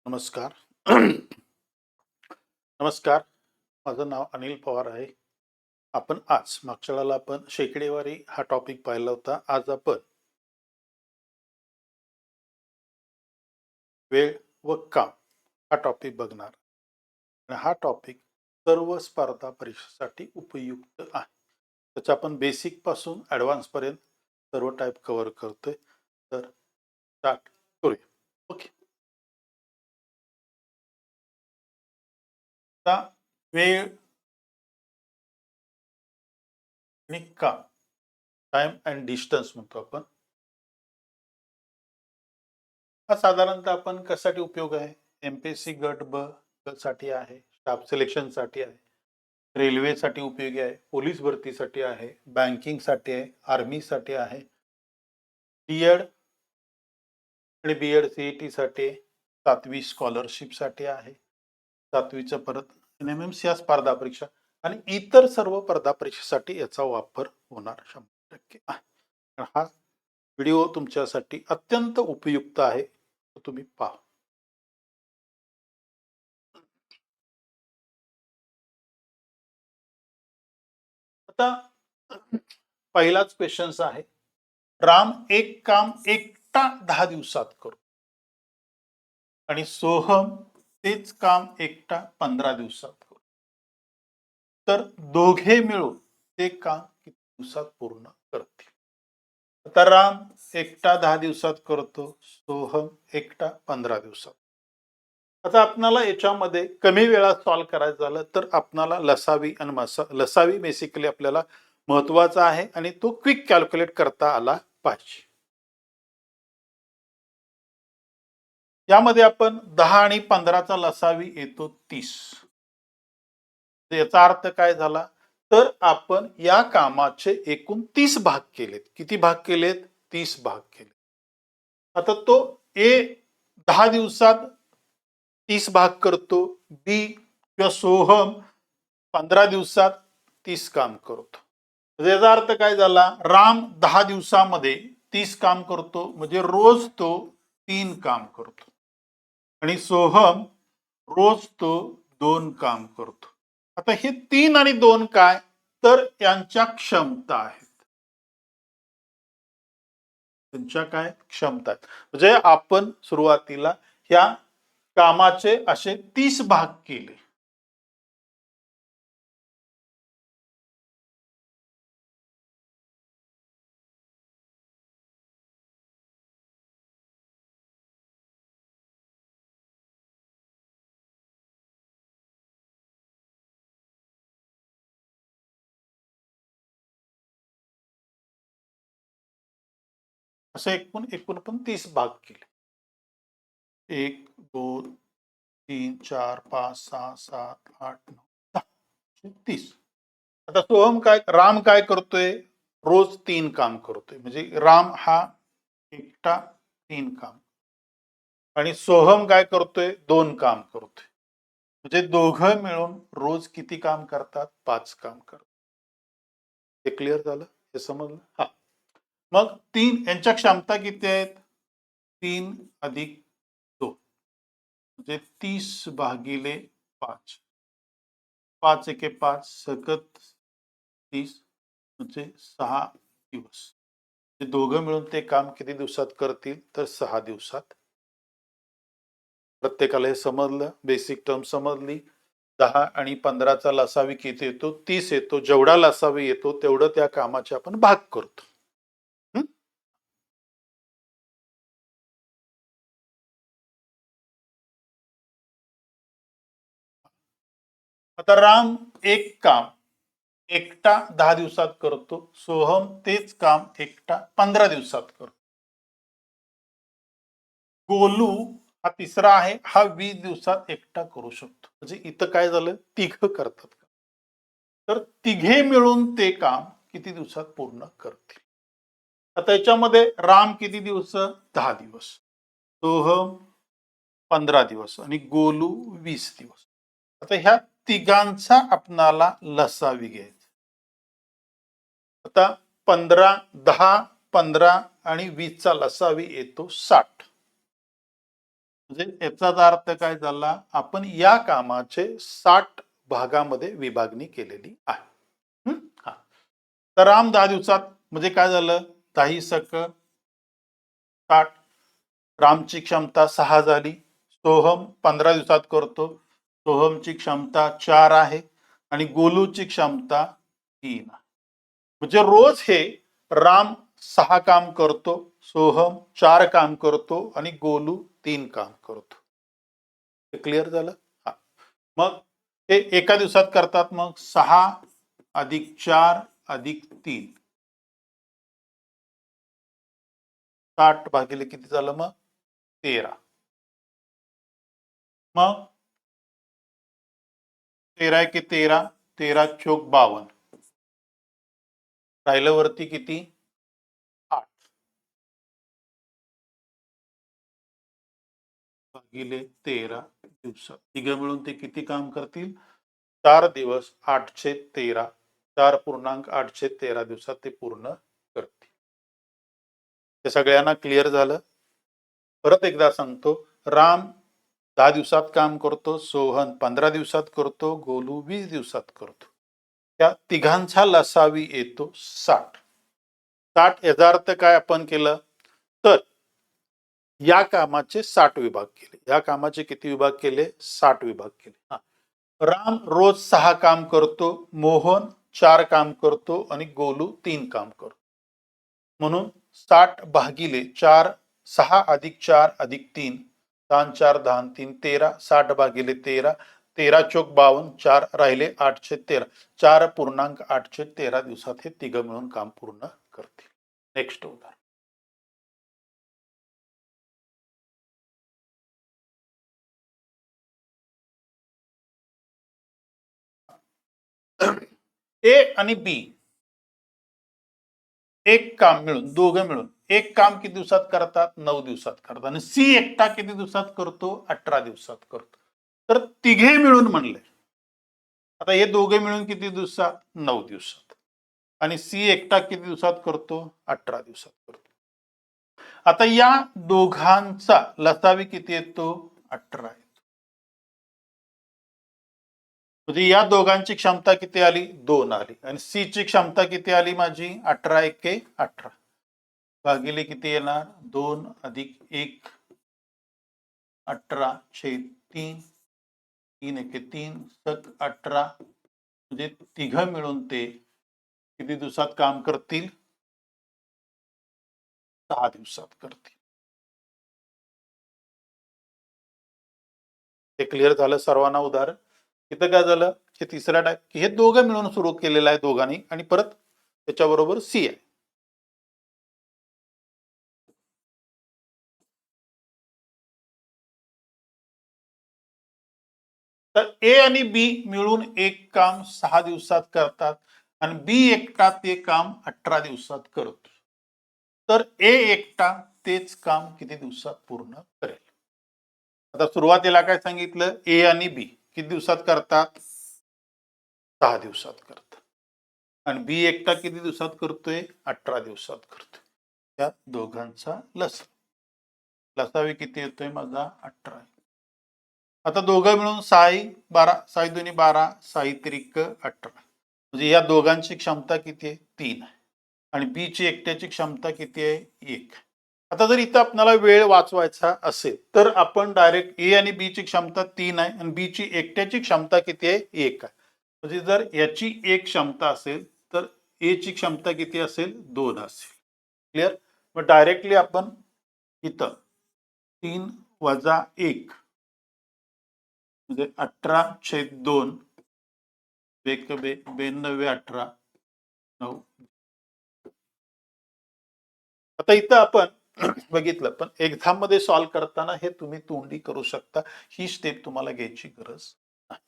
नमस्कार. नमस्कार. माझं नाव अनिल पवार आहे. आपण आज मागच्या वेळेला आपण शेकडेवारी हा टॉपिक पाहिला होता. आज आपण वेळ व काम हा टॉपिक बघणार. आणि हा टॉपिक सर्व स्पर्धा परीक्षेसाठी उपयुक्त आहे. त्याच्या आपण बेसिक पासून ॲडव्हान्स पर्यंत सर्व टाईप कव्हर करतोय. तर स्टार्ट करूया. ओके. आता वेळ आणि काम, टाइम अँड डिस्टन्स म्हणतो आपण. हा साधारणतः आपण कशासाठी उपयोग आहे? एमपीएससी गट ब साठी आहे, स्टाफ सिलेक्शनसाठी आहे, रेल्वेसाठी उपयोगी आहे, पोलीस भरतीसाठी आहे, बँकिंगसाठी आहे, आर्मीसाठी आहे, डी-एड आणि बी-एड सीईटी साठी, 7वी स्कॉलरशिपसाठी आहे, 7वीचं परत एनएमएमसी या स्पर्धा परीक्षा आणि इतर सर्व स्पर्धा परीक्षेसाठी याचा वापर होणार 100% आहे. हा व्हिडिओ तुमच्यासाठी अत्यंत उपयुक्त आहे, तुम्ही पहा. आता पहिलाच क्वेश्चन आहे, राम एक काम एकटा 10 दिवसात करू आणि सोहम तेच काम एकटा 15 दिवसात करू, तर दोघे मिळून ते काम किती दिवसात पूर्ण करतील? आता राम एकटा 10 दिवसात करतो, सोहम एकटा 15 दिवसात. आता आपल्याला याच्यामध्ये कमी वेळात सॉल्व्ह करायचं झालं तर आपल्याला लसावी आणि लसावी बेसिकली आपल्याला महत्वाचा आहे आणि तो क्विक कॅल्क्युलेट करता आला पाहिजे. यामध्ये आपण 10 आणि 15चा लसावी येतो 30. याचा अर्थ काय झाला, तर आपण या कामाचे एकूण 30 भाग केलेत. किती भाग केलेत? 30 भाग केले. आता तो ए 10 दिवसात 30 भाग करतो, बी किंवा सोहम 15 दिवसात 30 काम करतो. याचा अर्थ काय झाला, राम 10 दिवसामध्ये 30 काम करतो म्हणजे रोज तो 3 काम करतो आणि सोहम रोज तो 2 काम करतो. आता हे 3 आणि 2 काय, तर यांच्या क्षमता आहेत. त्यांच्या काय क्षमता आहेत. म्हणजे आपण सुरुवातीला ह्या कामाचे असे 30 भाग केले. असे एकूण एकूण पण 30 भाग केले. 1 2 3 4 5 6 7 8 9 10 30. आता सोहम काय, राम काय करतोय, रोज 3 काम करतोय म्हणजे राम हा एकटा 3 काम आणि सोहम काय करतोय, 2 काम करतोय म्हणजे दोघं मिळून रोज किती काम करतात, 5 काम करतात. हे क्लिअर झालं? हे समजलं? हा. मग 3 यांच्या क्षमता किती आहेत? 3 अधिक 2 म्हणजे 30 भागिले 5. 5 एके 5 सकत 30 म्हणजे 6 दिवस. ते दोघं मिळून ते काम किती दिवसात करतील, तर 6 दिवसात. प्रत्येकाला हे समजलं, बेसिक टर्म समजली. 10 आणि 15चा लसावी किती येतो, 30 येतो. जेवढा लसावी येतो तेवढं त्या कामाचे आपण भाग करतो. आता राम एक काम एकटा 10 दिवसात करतो, सोहम तेच काम एकटा 15 दिवसात करतो. गोलू हा तिसरा आहे, हा 20 दिवसात एकटा करू शकतो. म्हणजे इथं काय झालं, तिघ करतात. तर तिघे मिळून ते काम किती दिवसात पूर्ण करतील? आता याच्यामध्ये राम किती दिवस, 10 दिवस, सोहम 15 दिवस आणि गोलू 20 दिवस. आता ह्या तिघांचा आपणाला लसावी घ्यायचा. आता 15 10 15 आणि 20चा लसावी येतो 60. म्हणजे याचा अर्थ काय झाला, आपण या कामाचे 60 भागामध्ये विभागणी केलेली आहे. हा. तर राम 10 दिवसात म्हणजे काय झालं, 10 सक 60. रामची क्षमता 6 झाली. सोहम 15 दिवसात करतो. सोहमची क्षमता 4 आहे आणि गोलूची क्षमता 3 आहे. म्हणजे रोज हे राम 6 काम करतो, सोहम 4 काम करतो आणि गोलू 3 काम करतो. हे क्लिअर झालं? हा. मग हे एका दिवसात करतात. मग 6 अधिक 4 अधिक 3, 60 भागिले किती झालं मग 13. मग 13 की 13, 13 चोक 52. राहिलं वरती किती 8 भागिले 13 दिवसात. तिघं मिळून ते किती काम करतील, 4 दिवस 813, 4.813 दिवसात ते पूर्ण करतील. ते सगळ्यांना क्लिअर झालं? परत एकदा सांगतो. राम 10 दिवसात काम करतो, सोहन 15 दिवसात करतो, गोलू 20 दिवसात करतो. त्या तिघांचा लसावी येतो 60. 60 याचा अर्थ काय आपण केलं तर या कामाचे 60 विभाग केले. या कामाचे किती विभाग केले, 60 विभाग केले. राम रोज 6 काम करतो, मोहन 4 काम करतो आणि गोलू 3 काम करतो. म्हणून 60 भागिले 4, 6 अधिक 4 अधिक 3, 6 4 10 3 13, 60 भागिले 13, 13 चोक 52, 4 राहिले 813, 4.813 दिवसात हे तिघं मिळून काम पूर्ण करतील. नेक्स्ट उदाहरण. ए आणि बी एक काम मिळून, दोघं मिळून एक काम किती दिवसात करतात, 9 दिवसात करतात. आणि सी एकटा किती दिवसात करतो, 18 दिवसात करतो. तर तिघे मिळून म्हणले, आता हे दोघे मिळून किती दिवसात, 9 दिवसात. आणि सी एकटा किती दिवसात करतो, 18 दिवसात करतो. आता या दोघांचा लसावी किती येतो, 18 येतो. म्हणजे या दोघांची क्षमता किती आली, 2 आली. आणि सी ची क्षमता किती आली माझी, 18 एके 18 भागिले किती येणार, 2 अधिक 1, 18/3, 3 एके 3, सक 18. म्हणजे तिघं मिळून ते किती दिवसात काम करतील, 6 दिवसात करतील. हे क्लिअर झालं सर्वांना उदाहरण. इथं काय झालं, हे तिसऱ्या टाईप की हे दोघं मिळून सुरू केलेलं आहे दोघांनी, आणि परत त्याच्याबरोबर सी आहे. तर ए आणि बी मिळून एक काम 6 दिवसात करतात आणि बी एकटा ते काम 18 दिवसात करतो. तर ए एकटा तेच काम किती दिवसात पूर्ण करेल. आता सुरुवातीला काय सांगितलं, ए आणि बी किती दिवसात करतात, 6 दिवसात करतात. आणि बी एकटा किती दिवसात करतोय, 18 दिवसात करतोय. त्या दोघांचा लसावी किती येतोय माझा, 18. आता दोघं मिळून 6 12, 6 2 12, 6 त्रिक 18. म्हणजे या दोघांची क्षमता किती आहे, 3 आहे. आणि बी ची एकट्याची क्षमता किती आहे, 1. आता जर इथं आपल्याला वेळ वाचवायचा असेल तर आपण डायरेक्ट ए आणि बी ची क्षमता 3 आहे आणि बी ची एकट्याची क्षमता किती आहे, 1 आहे. म्हणजे जर याची एक क्षमता असेल तर ए ची क्षमता किती असेल, 2 असेल. क्लिअर. मग डायरेक्टली आपण इथं 3 वजा 1 म्हणजे 18/2, 92 18 9. आता इथं आपण बघितलं, पण एक्झाम मध्ये सॉल्व्ह करताना हे तुम्ही तोंडी करू शकता. ही स्टेप तुम्हाला घ्यायची गरज नाही.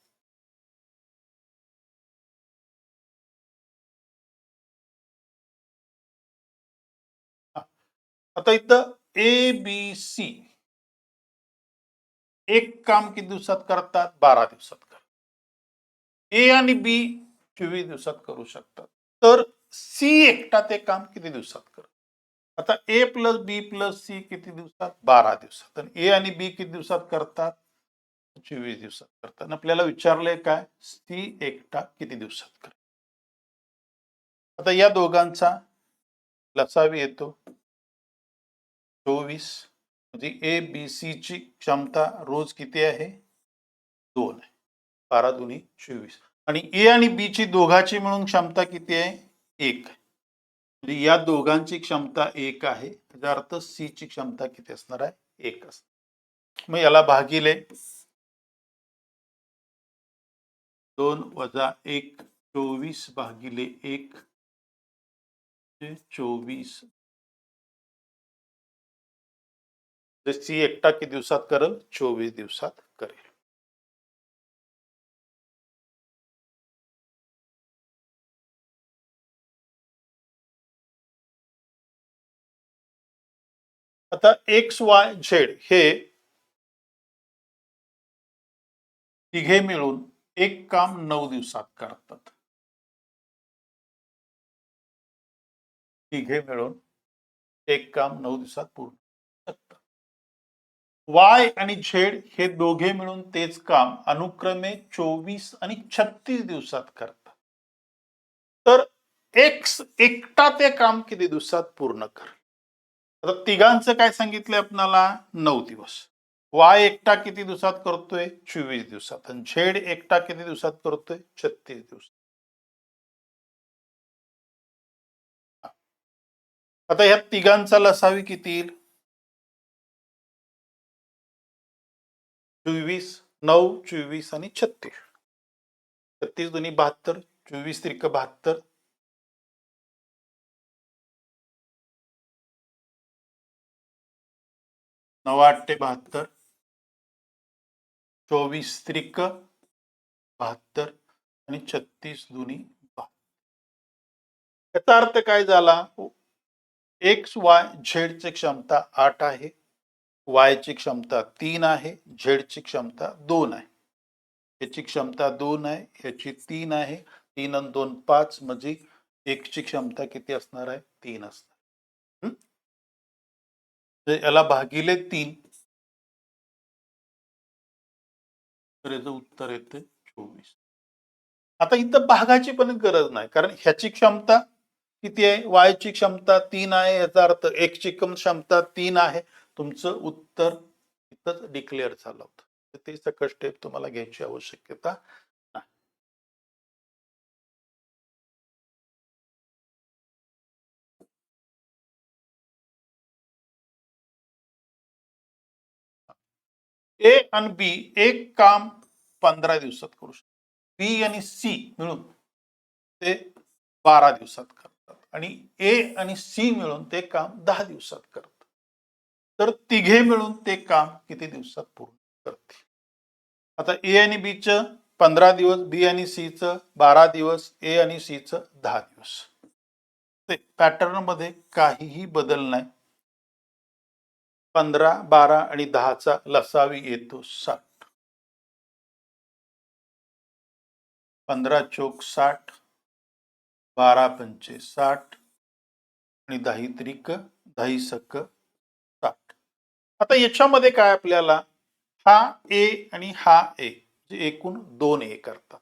आता इथं ए बी सी एक काम किती दिवसात करतात, 12 दिवसात करतात. ए आणि बी 24 दिवसात करू शकतात. तर सी एकटा ते काम किती दिवसात करतात, आता ए प्लस बी प्लस सी किती दिवसात? 12 दिवसात. आणि ए आणि बी किती दिवसात करतात? 24 दिवसात करतात. आणि आपल्याला विचारलंय काय? सी एकटा किती दिवसात करतात? आता या दोघांचा लसावी येतो 24. म्हणजे ए बी सी ची क्षमता रोज किती आहे? 2 आहे. 12 दुनी 24. आणि ए आणि बी ची दोघांची मिळून क्षमता किती आहे? 1 आहे. म्हणजे या दोघांची क्षमता 1 आहे. याचा अर्थ सी ची क्षमता किती असणार आहे? 1 असणार. मग याला भागिले 2 वजा 1 24 भागिले 1 24. सी एकटा किती दिवसात करेल? 24 दिवसात करेल. आता एक्स वाय झेड हे तिघे मिळून एक काम 9 दिवसात करतात. तिघे मिळून एक काम 9 दिवसात पूर्ण करतात. वाय आणि झेड हे दोघे मिळून तेच काम अनुक्रमे 24 आणि 36 दिवसात करतात. तर एक्स एकटा ते काम किती दिवसात पूर्ण कर? आता तिघांचं काय सांगितलंय आपल्याला? 9 दिवस. वाय एकटा किती दिवसात करतोय? 24 दिवसात. आणि झेड एकटा किती दिवसात करतोय? 36 दिवसात. आता ह्या तिघांचा लसावी किती येईल? 24, 9, 24 आणि 36. 36 दुनी 72, 24 त्रिक 72. 9 8 72. 24 त्रिक 72 आणि 36 दुनी 72. याचा अर्थ काय झाला? एक्स वाय झेड ची क्षमता 8 आहे. वाय ची क्षमता 3 आहे. झेड ची क्षमता 2 आहे. याची क्षमता 2 आहे. याची 3 आहे. 3 आणि 2 5 म्हणजे एक ची क्षमता किती असणार आहे? 3 असणार. याला भागिले 3. तर याचं उत्तर येते 24. आता इथं भागाची पण गरज नाही, कारण ह्याची क्षमता किती आहे? वाय ची क्षमता 3 आहे. याचा अर्थ एक्स ची क्षमता 3 आहे. तुमचं उत्तर इथंच डिक्लेअर झालं होतं. ते सकट स्टेप तुम्हाला घ्यायची आवश्यकता नाही. ए आणि बी एक काम 15 दिवसात करू शकतात. बी आणि सी मिळून ते 12 दिवसात करतात. आणि ए आणि सी मिळून ते काम 10 दिवसात करतात. तर तिघे मिळून ते काम किती दिवसात पूर्ण करतील? आता ए आणि बी च 15 दिवस, बी आणि सी च 12 दिवस, ए आणि सी च 10 दिवस. ते पॅटर्न मध्ये काहीही बदल नाही. 15, 12 आणि 10 चा लसावी येतो 60. 15 चोक 60, 12 पंचे 60 आणि 10 त्रिक 10 सक 60. आता याच्यामध्ये काय आपल्याला हा ए आणि हा ए जे एकूण 2 ए करतात.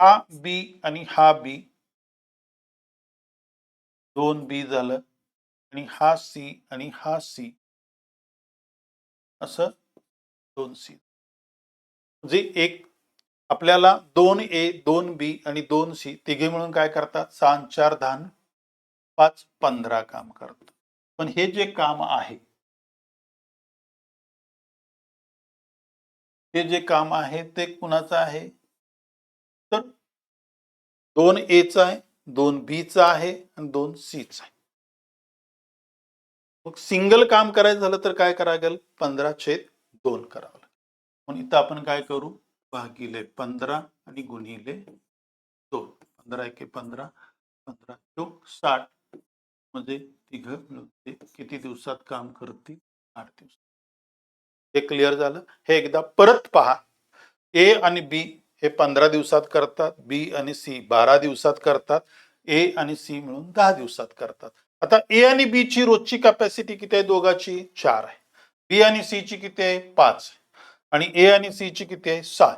हा बी आणि हा बी 2 बी झालं. आणि हा सी आणि हा सी असं 2 सी. म्हणजे एक आपल्याला 2 ए 2 बी आणि 2 सी तिघे मिळून काय करतात? 6 4 10 5 15 काम करतात. पण हे जे काम आहे, हे जे काम आहे ते कुणाचं आहे? तर 2 ए चं आहे, 2 बी चं आहे आणि 2 सी चं आहे. मग सिंगल काम करायचं झालं तर काय करावं लागेल? 15/2 करावं लागेल. म्हणून इथं आपण काय करू? भागिले 15 आणि गुणिले 2. 15 एके 15, 15 चोक 60. म्हणजे तिघं मिळून ते किती दिवसात काम करतील? 8 दिवसात. हे क्लिअर झालं? हे एकदा परत पहा. ए आणि बी हे 15 दिवसात करतात, बी आणि सी 12 दिवसात करतात, ए आणि सी मिळून 10 दिवसात करतात. आता ए आणि बी ची रोजची कॅपॅसिटी किती आहे दोघांची? 4 आहे. बी आणि सी ची किती आहे? 5 आणि ए आणि सी ची किती आहे? 6.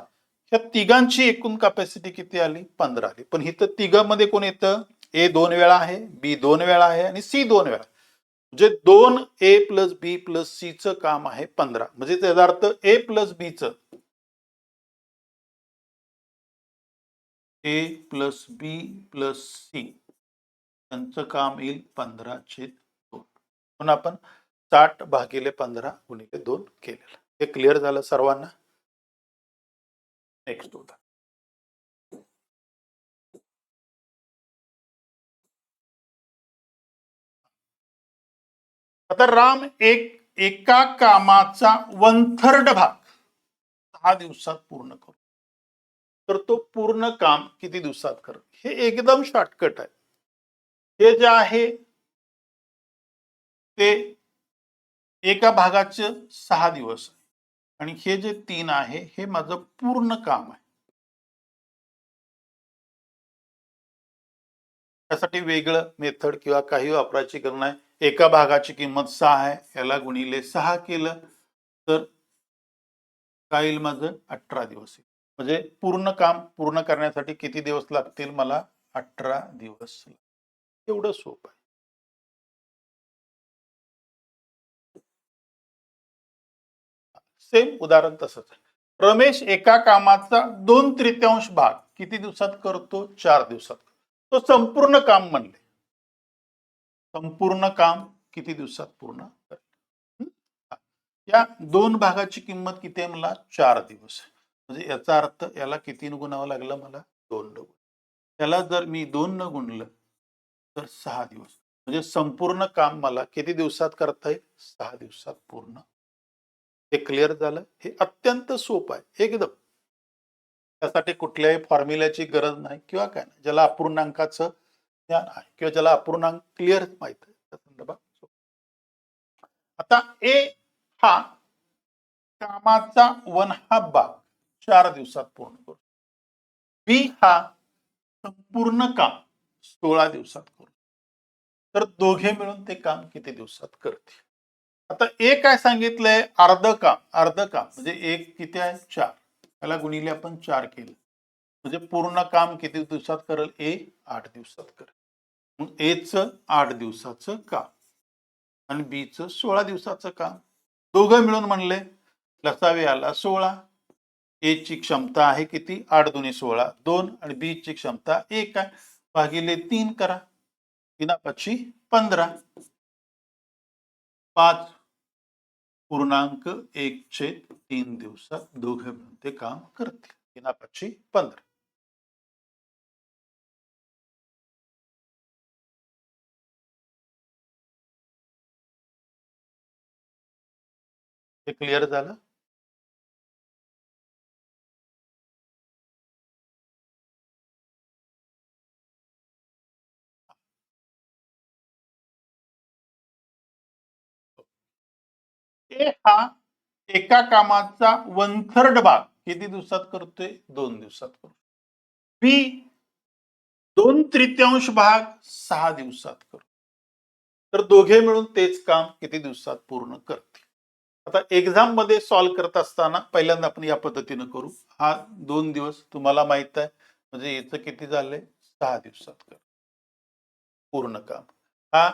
ह्या तिघांची एकूण कॅपॅसिटी किती आली? 15 आली. पण इथं तिघांमध्ये कोण येतं? ए 2 वेळा आहे, बी 2 वेळा आहे आणि सी 2 वेळा. म्हणजे 2 ए प्लस बी प्लस सी चं काम आहे 15. म्हणजे त्याचा अर्थ ए प्लस बी चं ए प्लस बी प्लस सी त्यांचं काम येईल 15/2. म्हणून आपण 60/15 केलेलं. हे क्लिअर झालं सर्वांना? नेक्स्ट उदाहरण. आता राम एका कामाचा 1/3 भाग 6 दिवसात पूर्ण करतो. तर तो पूर्ण काम किती दिवसात करतो? हे एकदम शॉर्टकट आहे. हे जे आहे ते एका भागाचे 6 दिवस आणि हे जे 3 आहे हे माझं पूर्ण काम आहे. त्यासाठी वेगळं मेथड किंवा काही वापरायची गरज नाही. एका भागाची किंमत 6 आहे, याला गुणिले 6 केलं तर काय येईल माझं? 18 दिवस येईल. म्हणजे पूर्ण काम पूर्ण करण्यासाठी किती दिवस लागतील मला? 18 दिवस. एवढं सोपं आहे. सेम उदाहरण तसंच आहे. रमेश एका कामाचा 2/3 भाग किती दिवसात करतो? 4 दिवसात. तो संपूर्ण काम म्हणले. संपूर्ण काम किती दिवसात पूर्ण करेल? या 2 भागाची किंमत किती आहे मला? 4 दिवस. म्हणजे याचा अर्थ याला किती गुणावं लागलं मला? 2 न. त्याला जर मी 2 न गुणलं तर 6 दिवस. म्हणजे संपूर्ण काम मला किती दिवसात करता येईल? 6 दिवसात पूर्ण. हे क्लिअर झालं? हे अत्यंत सोपं आहे एकदम. त्यासाठी कुठल्याही फॉर्म्युल्याची गरज नाही किंवा काय नाही. ज्याला अपूर्णांकाचं ज्ञान आहे किंवा ज्याला अपूर्णांक क्लिअर माहित आहे त्या संदर्भात. आता ए हा कामाचा 1/2 भाग 4 दिवसात पूर्ण करतो. बी हा संपूर्ण काम 16 दिवसात करतो. तर दोघे मिळून ते काम किती दिवसात करतील? आता ए काय सांगितलंय? अर्ध काम म्हणजे एक किती आहे? 4. त्याला गुणिले आपण 4 केलं म्हणजे पूर्ण काम किती दिवसात करेल? ए 8 दिवसात करेल. मग ए चं 8 दिवसाचं काम आणि बी चं 16 दिवसाचं काम. दोघं मिळून म्हणले लसावी आला 16. ए ची क्षमता आहे किती? 8 दुनी 16 2 आणि बी ची क्षमता 1 आहे. भागिले 3 करा. 3×5 = 15. 5.1/3 दिवसात दोघे मिळून ते काम करतील. 3×5 = 15. हे क्लिअर झालं? ए हा एका कामाचा 1/3 भाग किती दिवसात करतोय? 2 दिवसात करतोय. बी 2/3 भाग 6 दिवसात करतो. तर दोघे मिळून तेच काम किती दिवसात पूर्ण करतील? आता एक्झाम मध्ये सॉल्व्ह करत असताना पहिल्यांदा आपण या पद्धतीनं करू. हा 2 दिवस तुम्हाला माहित आहे म्हणजे याचं किती झालंय? 6 दिवसात कर पूर्ण काम. हा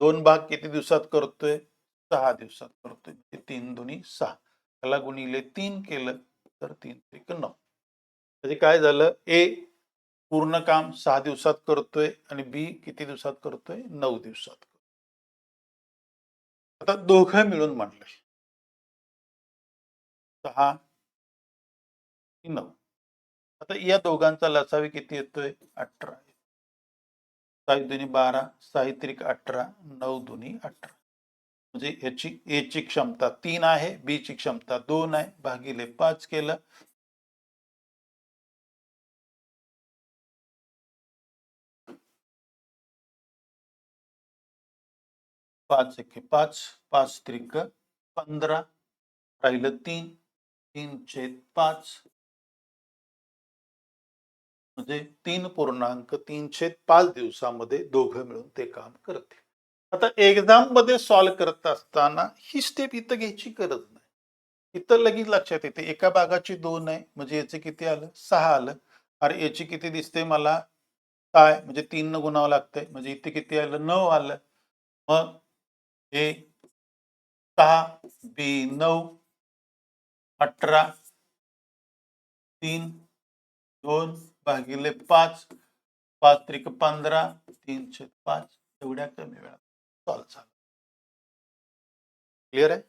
2 भाग किती दिवसात करतोय? 6 दिवसात करतोय. 3 दुनी 6. त्याला गुणिले 3 केलं तर 3×3 = 9. म्हणजे काय झालं? ए पूर्ण काम 6 दिवसात करतोय आणि बी किती दिवसात करतोय? 9 दिवसात. आता दोघं मिळून म्हणले 6 की 9. आता या दोघांचा लसावी किती येतोय? 18. 6 दुनी 12, 6 त्रिक 18, 9 दुनी 18. म्हणजे याची ए ची क्षमता 3 आहे, बी ची क्षमता 2 आहे, भागिले 5 केलं. पाच एके 5, 5 त्रिक 15, राहिलं 3, 3/5 म्हणजे 3.3/5 दिवसामध्ये दोघं मिळून ते काम करतील. आता एक्झाम मध्ये सॉल्व्ह करत असताना ही स्टेप इथं घ्यायची गरज नाही. इथं लगेच लक्षात येते एका भागाची 2 आहे म्हणजे याचे किती आलं 6 आलं. अरे याची किती दिसते मला काय म्हणजे 3 न गुणावं लागतंय म्हणजे इथे किती आलं 9 आलं. मग हे 6 बी 9 18 3 2 भागिले 5 5 त्रिक 15 3/5 एवढ्या कमी वेळात सॉल्व्ह झालं. क्लिअर आहे?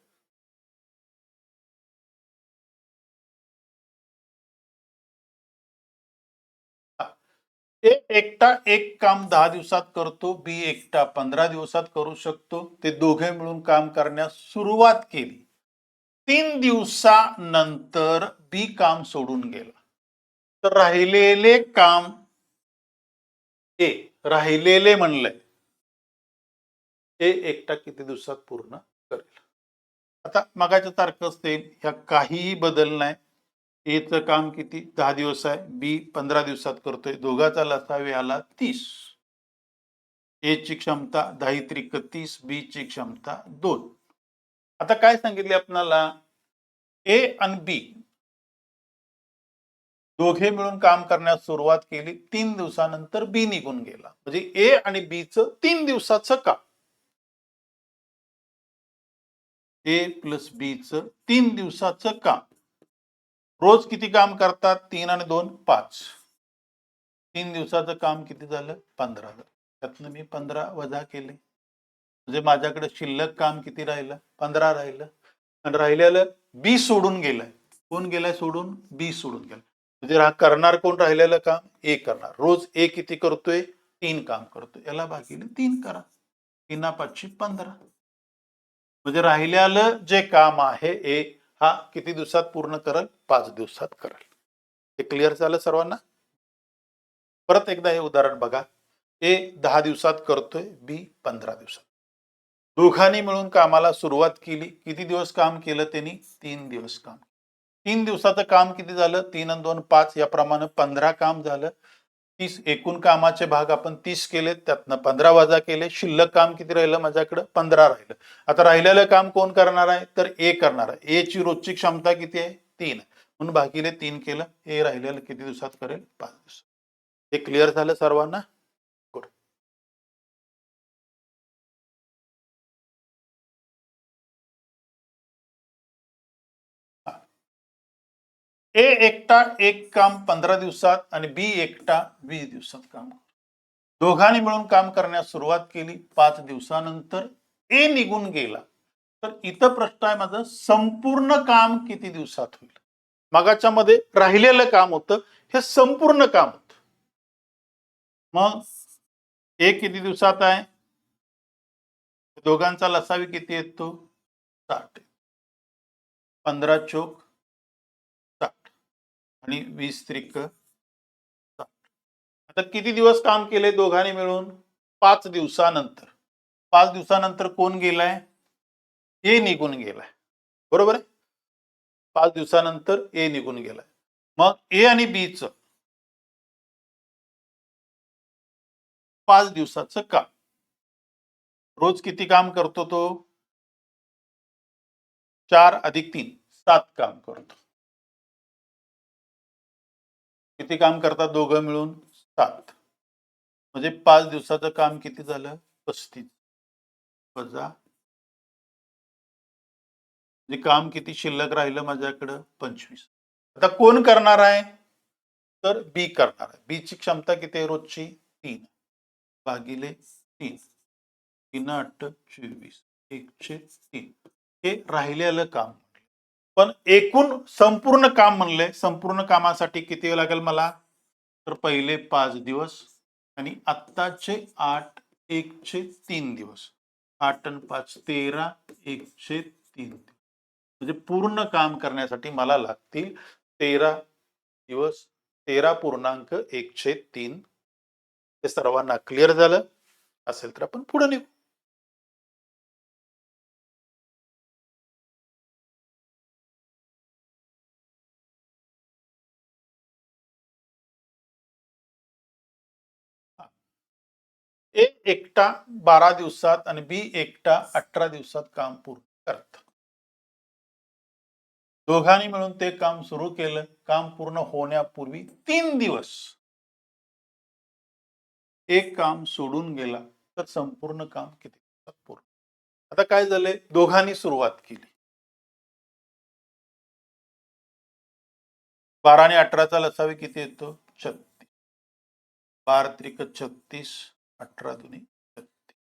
ए एकटा एक काम 10 दिवसात करतो, बी एकटा 15 दिवसात करू शकतो. ते दोघे मिळून काम करण्यास सुरुवात केली. 3 दिवसानंतर बी काम सोडून गेला. तर राहिलेले काम ए राहिलेले म्हणलंय ते एकटा किती दिवसात पूर्ण करेल. आता मगाच्या सारखंच ते ह्या काहीही बदल नाही. एचं काम किती 10 दिवस आहे, बी 15 दिवसात करतोय, दोघाचा लसावी आला 30. ए ची क्षमता 10 त्रिक 30, बी ची क्षमता 2. आता काय सांगितले आपल्याला ए आणि बी दोघे मिळून काम करण्यास सुरुवात केली 3 दिवसानंतर बी निघून गेला म्हणजे ए आणि बी च 3 दिवसाचं काम ए प्लस बी च 3 दिवसाचं काम रोज किती काम करतात 3 आणि 2 5 3 दिवसाचं काम किती झालं 15 त्यातनं मी 15 वजा केले म्हणजे माझ्याकडे शिल्लक काम किती राहिलं 15 राहिलं आणि राहिलेलं बी सोडून गेलंय कोण गेलाय सोडून बी सोडून गेलाय म्हणजे हा करणार कोण राहिलेलं काम ए करणार रोज ए किती करतोय 3 काम करतोय याला भागिले 3 करा 3×5=15 म्हणजे राहिलेलं जे काम आहे ए हा किती दिवसात पूर्ण करेल 5 दिवसात करेल हे क्लिअर झालं सर्वांना परत एकदा हे उदाहरण बघा ए 10 दिवसात करतोय बी 15 दिवसात दोघांनी मिळून कामाला सुरुवात केली किती दिवस काम केलं त्यांनी 3 दिवस काम 3 दिवसाचं काम किती झालं 3 आणि 2 5 याप्रमाणे 15 काम झालं 30 एकूण कामाचे भाग आपण 30 केले त्यातनं 15 वजा केले शिल्लक काम किती राहिलं माझ्याकडे 15 राहिलं आता राहिलेलं काम कोण करणार आहे तर ए करणार आहे ए ची रोजची क्षमता किती आहे 3 म्हणून भागिले 3 केलं ए राहिलेलं किती दिवसात करेल 5 दिवसात हे क्लिअर झालं सर्वांना गुड ए एकटा एक काम 15 दिवसात आणि बी एकटा 20 दिवसात काम दोघांनी मिळून काम करण्यास सुरुवात केली 5 दिवसानंतर ए निघून गेला तर इथं प्रश्न आहे माझं संपूर्ण काम किती दिवसात होईल मगाच्या मध्ये राहिलेलं काम होतं हे संपूर्ण काम होतं मग ए किती दिवसात आहे दोघांचा लसावी किती येतो 60 15 चोक 60 आणि 20 त्रिक 60 आता किती दिवस काम केले दोघांनी मिळून 5 दिवसानंतर 5 दिवसानंतर कोण गेलाय ए निघून गेलाय बरोबर आहे 5 दिवसानंतर ए निघून गेलाय मग ए आणि बी च 5 दिवसाचं काम रोज किती काम करतो तो 4 अधिक 3 7 काम करतो किती काम करतात दोघं मिळून 7 म्हणजे 5 दिवसाचं काम किती झालं 35 वजा म्हणजे काम किती शिल्लक राहिलं माझ्याकडं 25 आता कोण करणार आहे तर बी करणार आहे बी ची क्षमता किती आहे रोजची 3 भागिले 3 3×8 = 24 1/3 हे राहिलेलं काम पण एकूण संपूर्ण काम म्हणले संपूर्ण कामासाठी किती वेळ लागेल मला तर पहिले 5 दिवस आणि आत्ताचे 8 1/3 दिवस 8 आणि 5 13 1/3 म्हणजे पूर्ण काम करण्यासाठी मला लागतील 13 दिवस 13.1/3 हे सर्वांना क्लिअर झालं असेल तर आपण पुढे निघू ए एकटा 12 दिवसात आणि बी एकटा 18 दिवसात काम पूर्ण करतात. दोघांनी मिळून ते काम सुरू केलं. काम पूर्ण होण्यापूर्वी 3 दिवस एक काम सोडून गेला तर संपूर्ण काम किती दिवसात पूर्ण? आता काय झालंय, दोघांनी सुरुवात केली. 12 आणि 18चा लसावी किती येतो? 36. 12 त्रिक 36, 18 दुनी 36.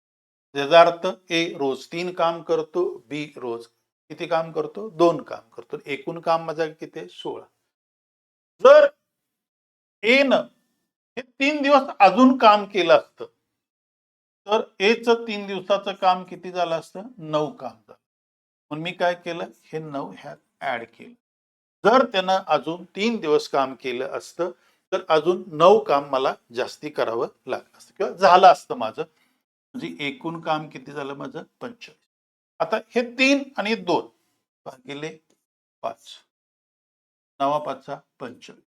याचा अर्थ ए रोज 3 काम करतो, बी रोज किती काम करतो? 2 काम करतो. एकूण काम माझा किती आहे? 16. जर ए न हे 3 दिवस अजून काम केलं असतं तर एच 3 दिवसाचं काम किती झालं असतं? 9 काम झालं. पण मी काय केलं? हे 9 ह्यात ऍड केलं. जर त्यानं अजून 3 दिवस काम केलं असतं तर अजून 9 काम मला जास्ती करावं लागलं असतं किंवा झालं असतं माझं. म्हणजे एकूण काम किती झालं माझं? 45. आता हे 3 आणि 2 भागिले 5. 9 5 45.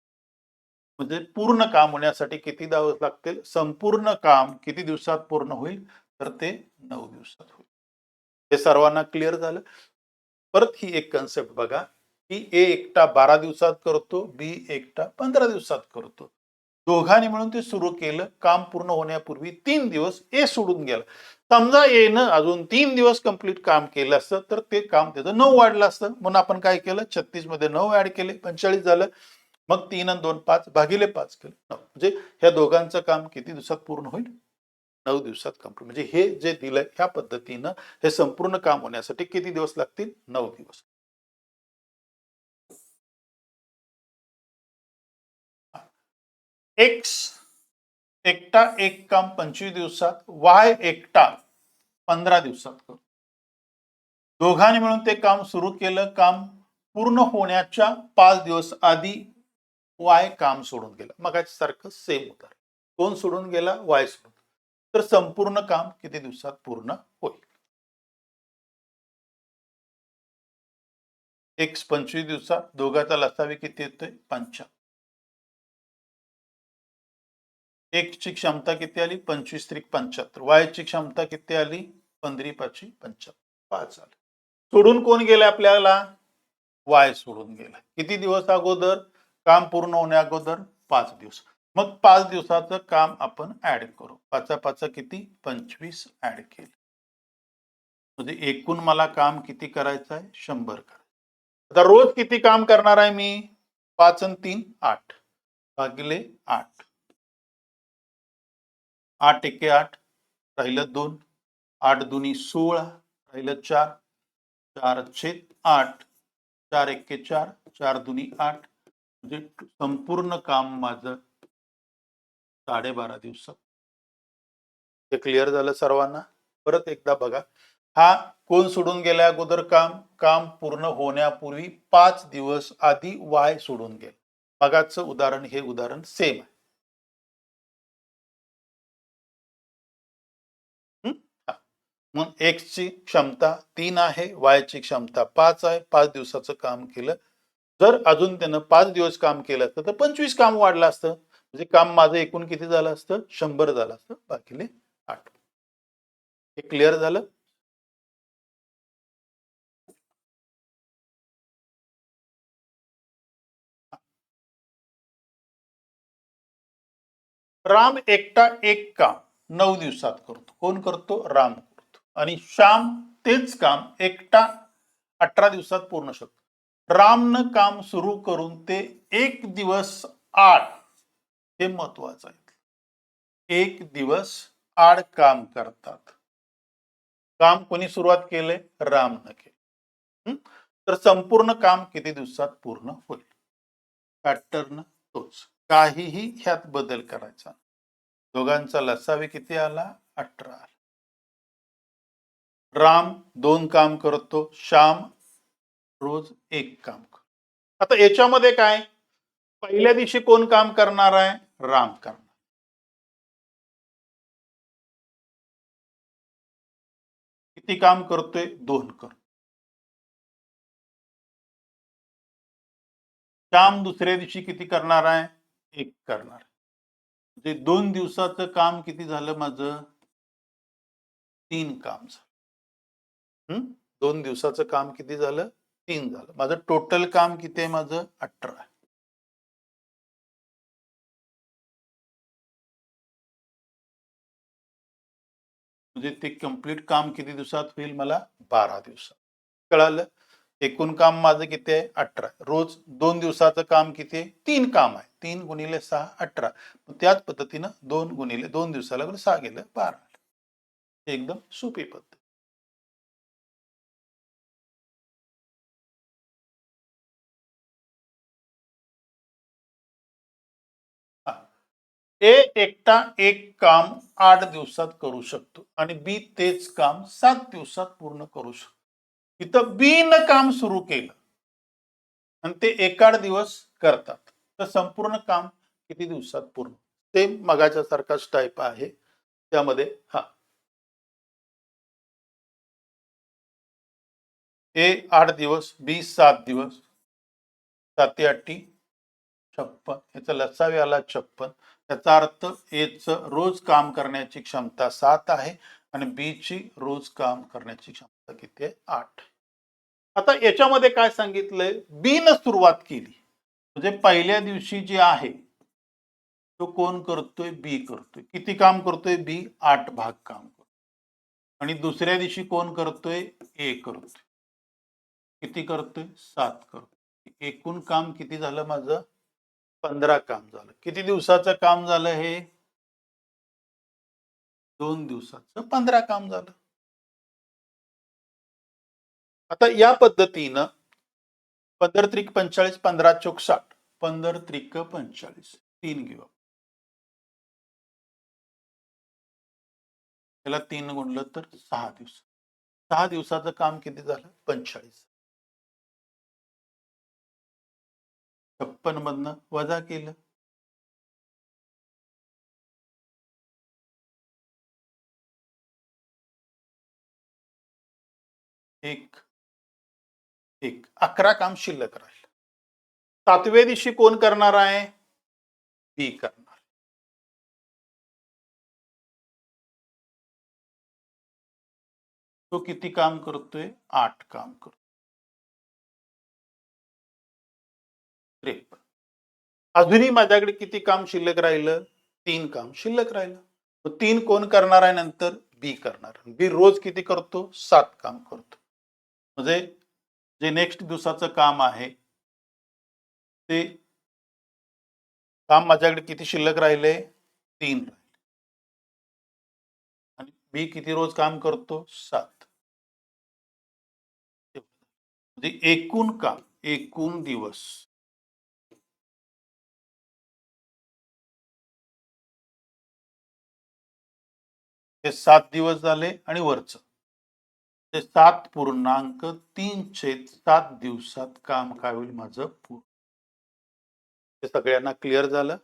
म्हणजे पूर्ण काम होण्यासाठी किती दिवस लागतील? संपूर्ण काम किती दिवसात पूर्ण होईल? तर ते 9 दिवसात होईल. हे सर्वांना क्लिअर झालं? परत ही एक कन्सेप्ट बघा की ए एकटा 12 दिवसात करतो, बी एकटा 15 दिवसात करतो. दोघांनी मिळून ते सुरू केलं. काम पूर्ण होण्यापूर्वी 3 दिवस ए सोडून गेला. समजा ए न अजून 3 दिवस कंप्लीट काम केलं असतं तर ते काम त्याचं 9 वाढलं असतं. म्हणून आपण काय केलं? 36 मध्ये 9 ऍड केले, 45 झालं. मग 3 आणि 2 5 भागिले 5 केलं. म्हणजे ह्या दोघांचं काम किती दिवसात पूर्ण होईल? 9 दिवसात कंप्लीट. म्हणजे हे जे दिलंय ह्या पद्धतीनं हे संपूर्ण काम होण्यासाठी किती दिवस लागतील? 9 दिवस. एक्स एकटा एक काम 25 दिवसात, वाय एकटा 15 दिवसात करतो. दोघांनी मिळून ते काम सुरू केलं. काम पूर्ण होण्याच्या 5 दिवस आधी वाय काम सोडून गेला. मगाच्या सारखं सेम होतं. कोण सोडून गेला? वाय सोडून. तर संपूर्ण काम किती दिवसात पूर्ण होईल? एक्स 25 दिवसात, दोघाचा लसावी किती येतोय? 75. एक्स ची क्षमता किती आली? 25 त्रिक 75. वाय ची क्षमता किती आली? 15 5 75. 5 आले. सोडून कोण गेले आपल्याला? वाय सोडून गेला. किती दिवस अगोदर? काम पूर्ण होण्या अगोदर 5 दिवस. मग 5 दिवसाचं काम आपण ऍड करू. 5 5 किती? 25 ऍड केलं. म्हणजे एकूण मला काम किती करायचं आहे? 100 करायचं. आता रोज किती काम करणार आहे मी? 5 आणि 3 8 भागिले 8. 8 एके 8 राहिलं 2. 8 दुनी 16 राहिलं 4. 4 छेद 8. 4 एके 4. 4 दुनी 8. म्हणजे संपूर्ण काम माझं 12.5 दिवसात. हे क्लिअर झालं सर्वांना? परत एकदा बघा. हा कोण सोडून गेल्या अगोदर काम? काम पूर्ण होण्यापूर्वी 5 दिवस आधी वाय सोडून गेला. मगाचं उदाहरण हे उदाहरण सेम आहे. मग एक्स ची क्षमता 3 आहे, वाय ची क्षमता 5 आहे. 5 दिवसाचं काम केलं. जर अजून त्यानं 5 दिवस काम केलं असतं तर 25 काम वाढलं असतं. म्हणजे काम माझं एकूण किती झालं असतं? 100 झालं असतं भागिले 8. हे क्लिअर झालं? राम एकटा एक काम 9 दिवसात करतो. कोण करतो? राम करतो. आणि श्याम तेच काम एकटा 18 दिवसात पूर्ण शकतो. रामनं काम सुरू करून ते 1 दिवस आड, हे महत्वाचं आहे. 1 दिवस आड काम करतात. काम कोणी सुरुवात केले? रामनं केले. तर संपूर्ण काम किती दिवसात पूर्ण होईल? पॅटर्न तोच. काहीही ह्यात बदल करायचा. दोघांचा लसावी किती आला? 18 आला. राम 2 काम करतो, श्याम रोज 1 काम करतो. आता याच्यामध्ये काय? पहिल्या दिवशी कोण काम करणार आहे? राम करणार. किती काम करतोय? 2 करतो. श्याम दुसऱ्या दिवशी किती करणार आहे? 1 करणार. म्हणजे 2 दिवसाचं काम किती झालं माझं? 3 काम झालं. 2 दिवसाचं काम किती झालं? 3 झालं. माझं टोटल काम किती आहे? माझं 18 आहे. म्हणजे ते कंप्लीट काम किती दिवसात होईल? मला 12 दिवसात. कळालं? एकूण काम माझं किती आहे? 18. रोज 2 दिवसाचं काम किती आहे? 3 काम आहे. 3 गुणिले 6 18. त्याच पद्धतीनं 2 गुणिले 2 दिवसाला 6 गेलं 12. एकदम सोपी पद्धत. ए एकटा एक काम 8 दिवसात करू शकतो आणि बी तेच काम 7 दिवसात पूर्ण करू शकतो. इथं बी न काम सुरू केलं आणि ते 1-8 दिवस करतात, तर संपूर्ण काम किती दिवसात पूर्ण? ते मगाच्या सारखाच टाईप आहे. त्यामध्ये ए 8 दिवस, बी 7 दिवस, 7 8 56. याचा लसावी आला 56. याचा अर्थ एच रोज काम करण्याची क्षमता 7 आहे आणि बी ची रोज काम करण्याची क्षमता किती आहे? 8. आता याच्यामध्ये काय सांगितलंय? बी न सुरुवात केली म्हणजे पहिल्या दिवशी जे आहे तो कोण करतोय? बी करतोय. किती काम करतोय? बी 8 भाग काम करतोय. आणि दुसऱ्या दिवशी कोण करतोय? ए करतोय. किती करतोय? 7 करतोय. एकूण काम किती झालं माझं? 15 काम झालं. किती दिवसाचं काम झालं हे? 2 दिवसाचं 15 काम झालं. आता या पद्धतीनं 15 त्रिक 45, 15 चोक 60, 15 त्रिक 45, 3 घेऊ. त्याला 3 गुणलं तर 6 दिवस. 6 दिवसाचं काम किती झालं? 45. 56 मधनं वजा केलं. एक 11 काम शिल्लक राहील. 7व्या दिवशी कोण करणार आहे? बी करणार. तो किती काम करतोय? 8 काम करतोय. 53. अजूनही माझ्याकडे किती काम शिल्लक राहिलं? 3 काम शिल्लक राहिलं. 3 कोण करणार आहे नंतर? बी करणार. बी रोज किती करतो? 7 काम करतो. म्हणजे जे नेक्स्ट दिवसाचं काम आहे ते काम माझ्याकडे किती शिल्लक राहिले? 3 राहिले. आणि बी किती रोज काम करतो? 7. म्हणजे एकूण काम, एकूण दिवस हे 7 दिवस झाले आणि वरचं ते 7.3/7 दिवसात काम काय होईल माझं पूर्ण. हे सगळ्यांना क्लिअर झालं?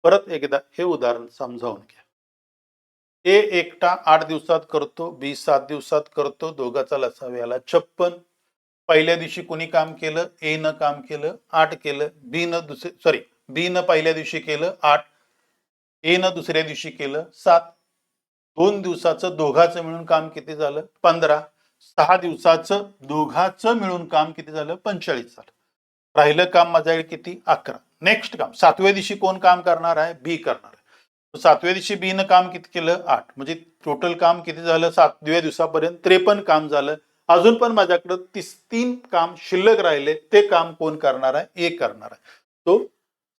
परत एकदा हे उदाहरण समजावून घ्या. ए एकटा 8 दिवसात करतो, बी 7 दिवसात करतो. दोघाचा लसावा याला 56. पहिल्या दिवशी कोणी काम केलं? ए न काम केलं, 8 केलं. बी न बी न पहिल्या दिवशी केलं 8, ए न दुसऱ्या दिवशी केलं 7. 2 दिवसाचं दोघाचं मिळून काम किती झालं? 15. 6 दिवसाचं दोघाचं मिळून काम किती झालं? 45 झालं. राहिलं काम माझ्याकडे किती? 11. नेक्स्ट काम 7व्या दिवशी कोण काम करणार आहे? बी करणार आहे. 7व्या दिवशी बी न काम किती केलं? 8. म्हणजे टोटल काम किती झालं? 7व्या दिवसापर्यंत 53 काम झालं. अजून पण माझ्याकडे 3 काम शिल्लक राहिले. ते काम कोण करणार आहे? ए करणार आहे. तो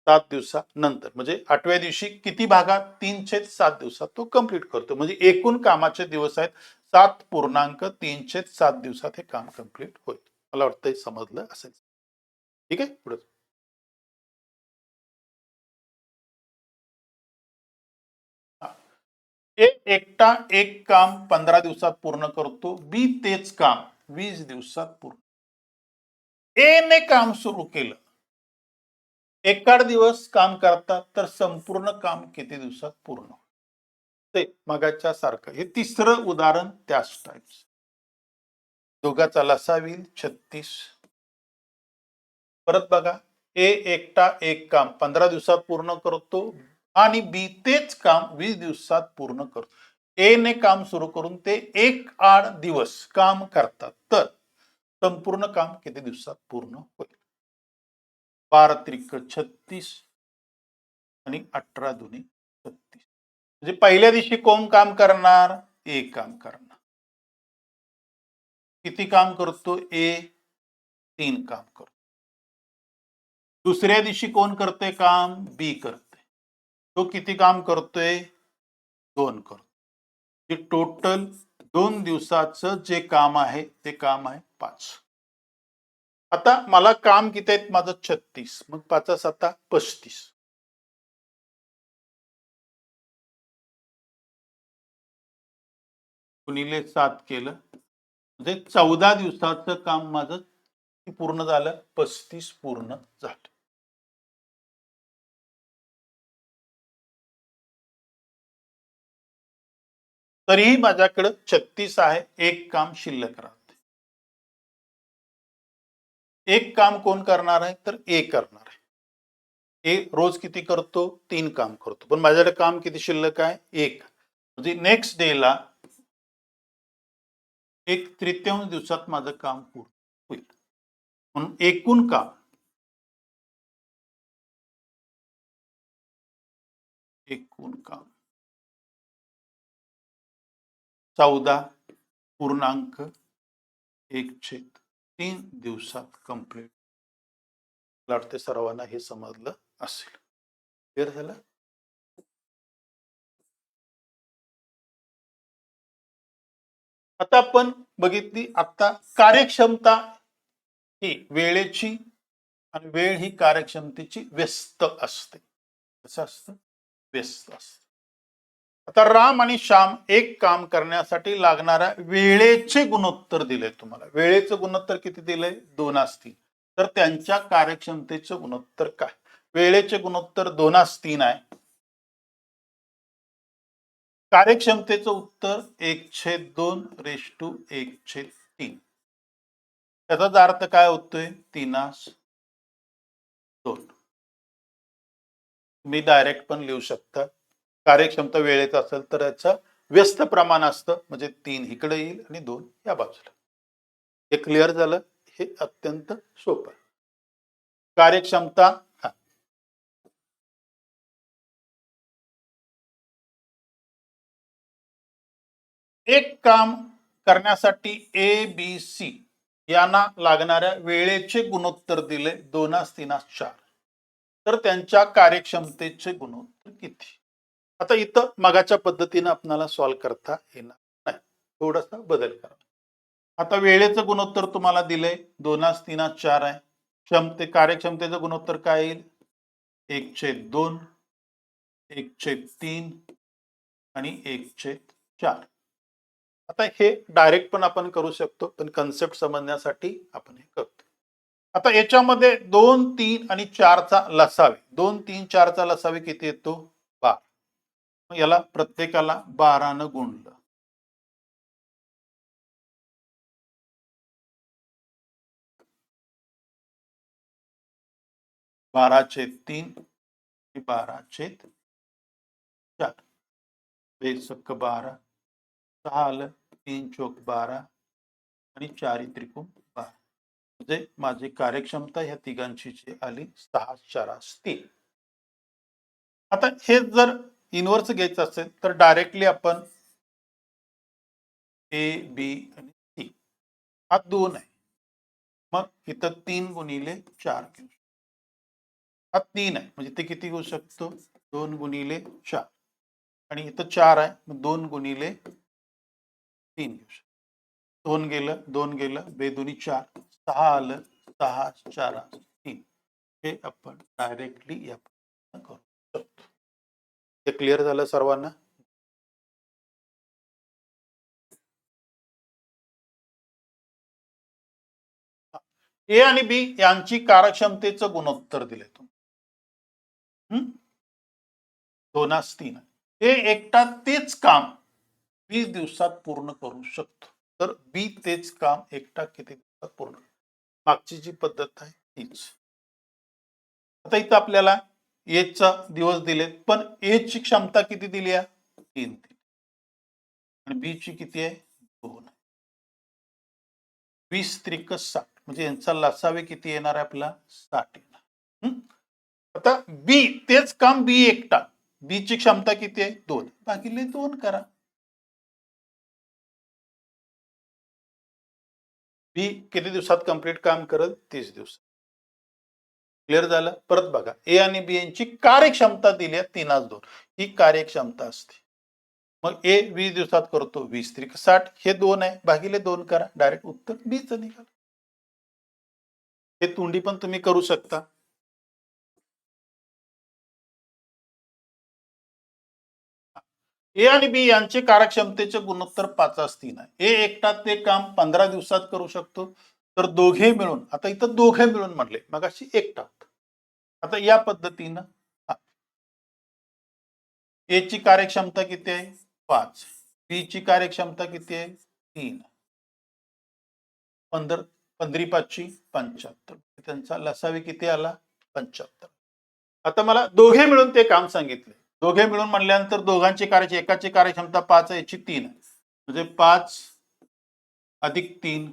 7 दिवसानंतर म्हणजे 8व्या दिवशी किती भागात? 3/7 दिवसात तो कंप्लीट करतो. म्हणजे एकूण कामाचे दिवस आहेत 7.3/7 दिवसात हे काम कंप्लीट होईल. मला वाटतं हे समजलं असेल. ठीक आहे, पुढे ए एकटा एक काम 15 दिवसात पूर्ण करतो, बी तेच काम 20 दिवसात पूर्ण. ए ने काम सुरू केलं, 1-8 दिवस काम करतात, तर संपूर्ण काम किती दिवसात पूर्ण? ते मगाच्या सारखं हे तिसरं उदाहरण त्याच टाईप्स. दोघाचा लसावी येईल 36. परत बघा, ए एकटा एक काम 15 दिवसात पूर्ण करतो आणि बी तेच काम 20 दिवसात पूर्ण करतो. ए ने काम सुरू करून ते 1 दिवस काम करतात तर संपूर्ण काम किती दिवसात पूर्ण होईल? 12 त्रिक 36 आणि 18 दुनी 36. म्हणजे पहिल्या दिवशी कोण काम करणार? ए काम करणार. किती काम करतो ए? 3 काम करतो. दुसऱ्या दिवशी कोण करते काम? बी करते. तो किती काम करतोय? 2 करतो. जे टोटल 2 दिवसाचं जे काम आहे ते काम आहे 5. आता मला काम किती आहेत? माझं 36. मग 5 7 35. गुणिले 7 केलं म्हणजे 14 दिवसाचं काम माझं पूर्ण झालं. 35 पूर्ण झालं. तरीही माझ्याकडे 36 आहे. एक काम शिल्लक राहते. एक काम कोण करणार आहे? तर ए करणार आहे. ए रोज किती करतो? 3 काम करतो. पण माझ्याकडे काम किती शिल्लक आहे? 1. म्हणजे नेक्स्ट डेला 1/3 दिवसात माझं काम पूर्ण होईल. म्हणून एकूण काम एकूण काम 14.1/3 दिवसात कंप्लीट. मला वाटते सर्वांना हे समजलं असेल. क्लिअर झालं? आता आपण बघितली आता कार्यक्षमता ही वेळेची आणि वेळ ही कार्यक्षमतेची व्यस्त असते. कसं असतं? व्यस्त असतं. आता राम आणि श्याम एक काम करण्यासाठी लागणाऱ्या वेळेचे गुणोत्तर दिले तुम्हाला. वेळेचं गुणोत्तर किती दिलंय? 2:3. तर त्यांच्या कार्यक्षमतेचं गुणोत्तर काय? वेळेचे गुणोत्तर 2:3 आहे. कार्यक्षमतेचं उत्तर 1/2:1/3. त्याचा अर्थ काय होतोय? 3:2. मी डायरेक्ट पण लिहू शकता. कार्यक्षमता वेळेत असेल तर याचं व्यस्त प्रमाण असतं म्हणजे 3 इकडे येईल आणि 2 या बाजूला. हे क्लिअर झालं? हे अत्यंत सोपं. कार्यक्षमता एक काम करण्यासाठी ए बी सी यांना लागणाऱ्या वेळेचे गुणोत्तर दिले 2:3:4. तर त्यांच्या कार्यक्षमतेचे गुणोत्तर किती? आता इथं मगाच्या पद्धतीने आपल्याला सॉल्व्ह करता येणार नाही. थोडासा बदल करा. आता वेळेचं गुणोत्तर तुम्हाला दिलंय 2:3:4 आहे. कार्यक्षमतेचं गुणोत्तर काय येईल? 1/2, 1/3 आणि 1/4. आता हे डायरेक्ट पण आपण करू शकतो पण कन्सेप्ट समजण्यासाठी आपण हे करतो. आता याच्यामध्ये 2, 3 आणि 4चा लसावी. 2, 3, 4चा लसावी किती येतो? 12. मग याला प्रत्येकाला 12 ने गुणलं. बाराचे 3 12/4. 2 12. 6 आलं. 3 चोक 12 आणि 4 त्रिकोण 12. म्हणजे माझी कार्यक्षमता ह्या तिघांची जी आली 6 4 3. आता हे जर इनव्हर्स घ्यायचं असेल तर डायरेक्टली आपण ए बी आणि सी हा 2 आहे. मग इथं 3 गुणिले 4 घेऊ. हा 3 आहे म्हणजे ते किती घेऊ शकतो? 2 गुणिले 4 आणि इथं 4 आहे मग 2 गुणिले 3 घेऊ शकतो. 2 गेलं 2 गेलं 2 दुनी 4 6 आलं 6 4 3. हे आपण डायरेक्टली या करू शकतो. हे क्लिअर झालं सर्वांना? ए आणि बी यांची कार्यक्षमतेचं गुणोत्तर दिले तुम्ही 2:3. हे एकटा तेच काम 20 दिवसात पूर्ण करू शकतो. तर बी तेच काम एकटा किती दिवसात पूर्ण? मागची जी पद्धत आहे तीच. आता इथं आपल्याला एचा दिवस दिले पण एची क्षमता किती दिली आहे? 3. आणि बी ची किती आहे 2. 20 त्रिक 60 म्हणजे यांचा लसावे किती येणार आहे आपला 60 येणार. आता बी तेच काम बी एकटा, बी ची क्षमता किती आहे 2 भागिले 2 करा. बी किती दिवसात कंप्लीट काम करत 30 दिवस. क्लिअर झालं. परत बघा ए आणि बी यांची कार्यक्षमता दिली आहे 3:2 ही कार्यक्षमता असते. मग ए 20 दिवसात करतो 20 त्रिक 60 हे 2 आहे भागिले 2 करा डायरेक्ट उत्तर बीच निघाल. हे तोंडी पण तुम्ही करू शकता. ए आणि बी यांचे कार्यक्षमतेचे गुणोत्तर 5:3 आहे. ए एकटा ते काम 15 दिवसात करू शकतो तर दोघे मिळून, आता इथं दोघे मिळून म्हटले मग अशी एकटा. आता या पद्धतीनं ए ची कार्यक्षमता किती आहे 5, बी ची कार्यक्षमता किती आहे 3, 15 15 75 त्यांचा लसावी किती आला 75. आता मला दोघे मिळून ते काम सांगितले. दोघे मिळून म्हणल्यानंतर दोघांची एकाची कार्यक्षमता 5 आहे याची 3 आहे म्हणजे 5 अधिक 3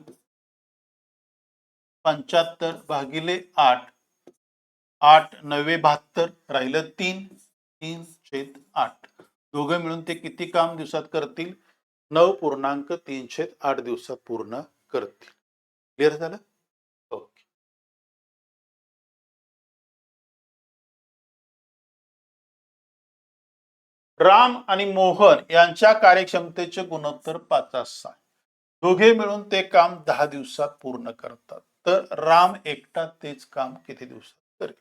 75 भागिले 8 8 9 72 राहिलं 3 3/8. दोघं मिळून ते किती काम दिवसात करतील 9.3/8 दिवसात पूर्ण करतील. क्लिअर झालं. ओके. राम आणि मोहन यांच्या कार्यक्षमतेचे गुणोत्तर 5:6. दोघे मिळून ते काम 10 दिवसात पूर्ण करतात तर राम एकटा तेच काम किती दिवसात करेल.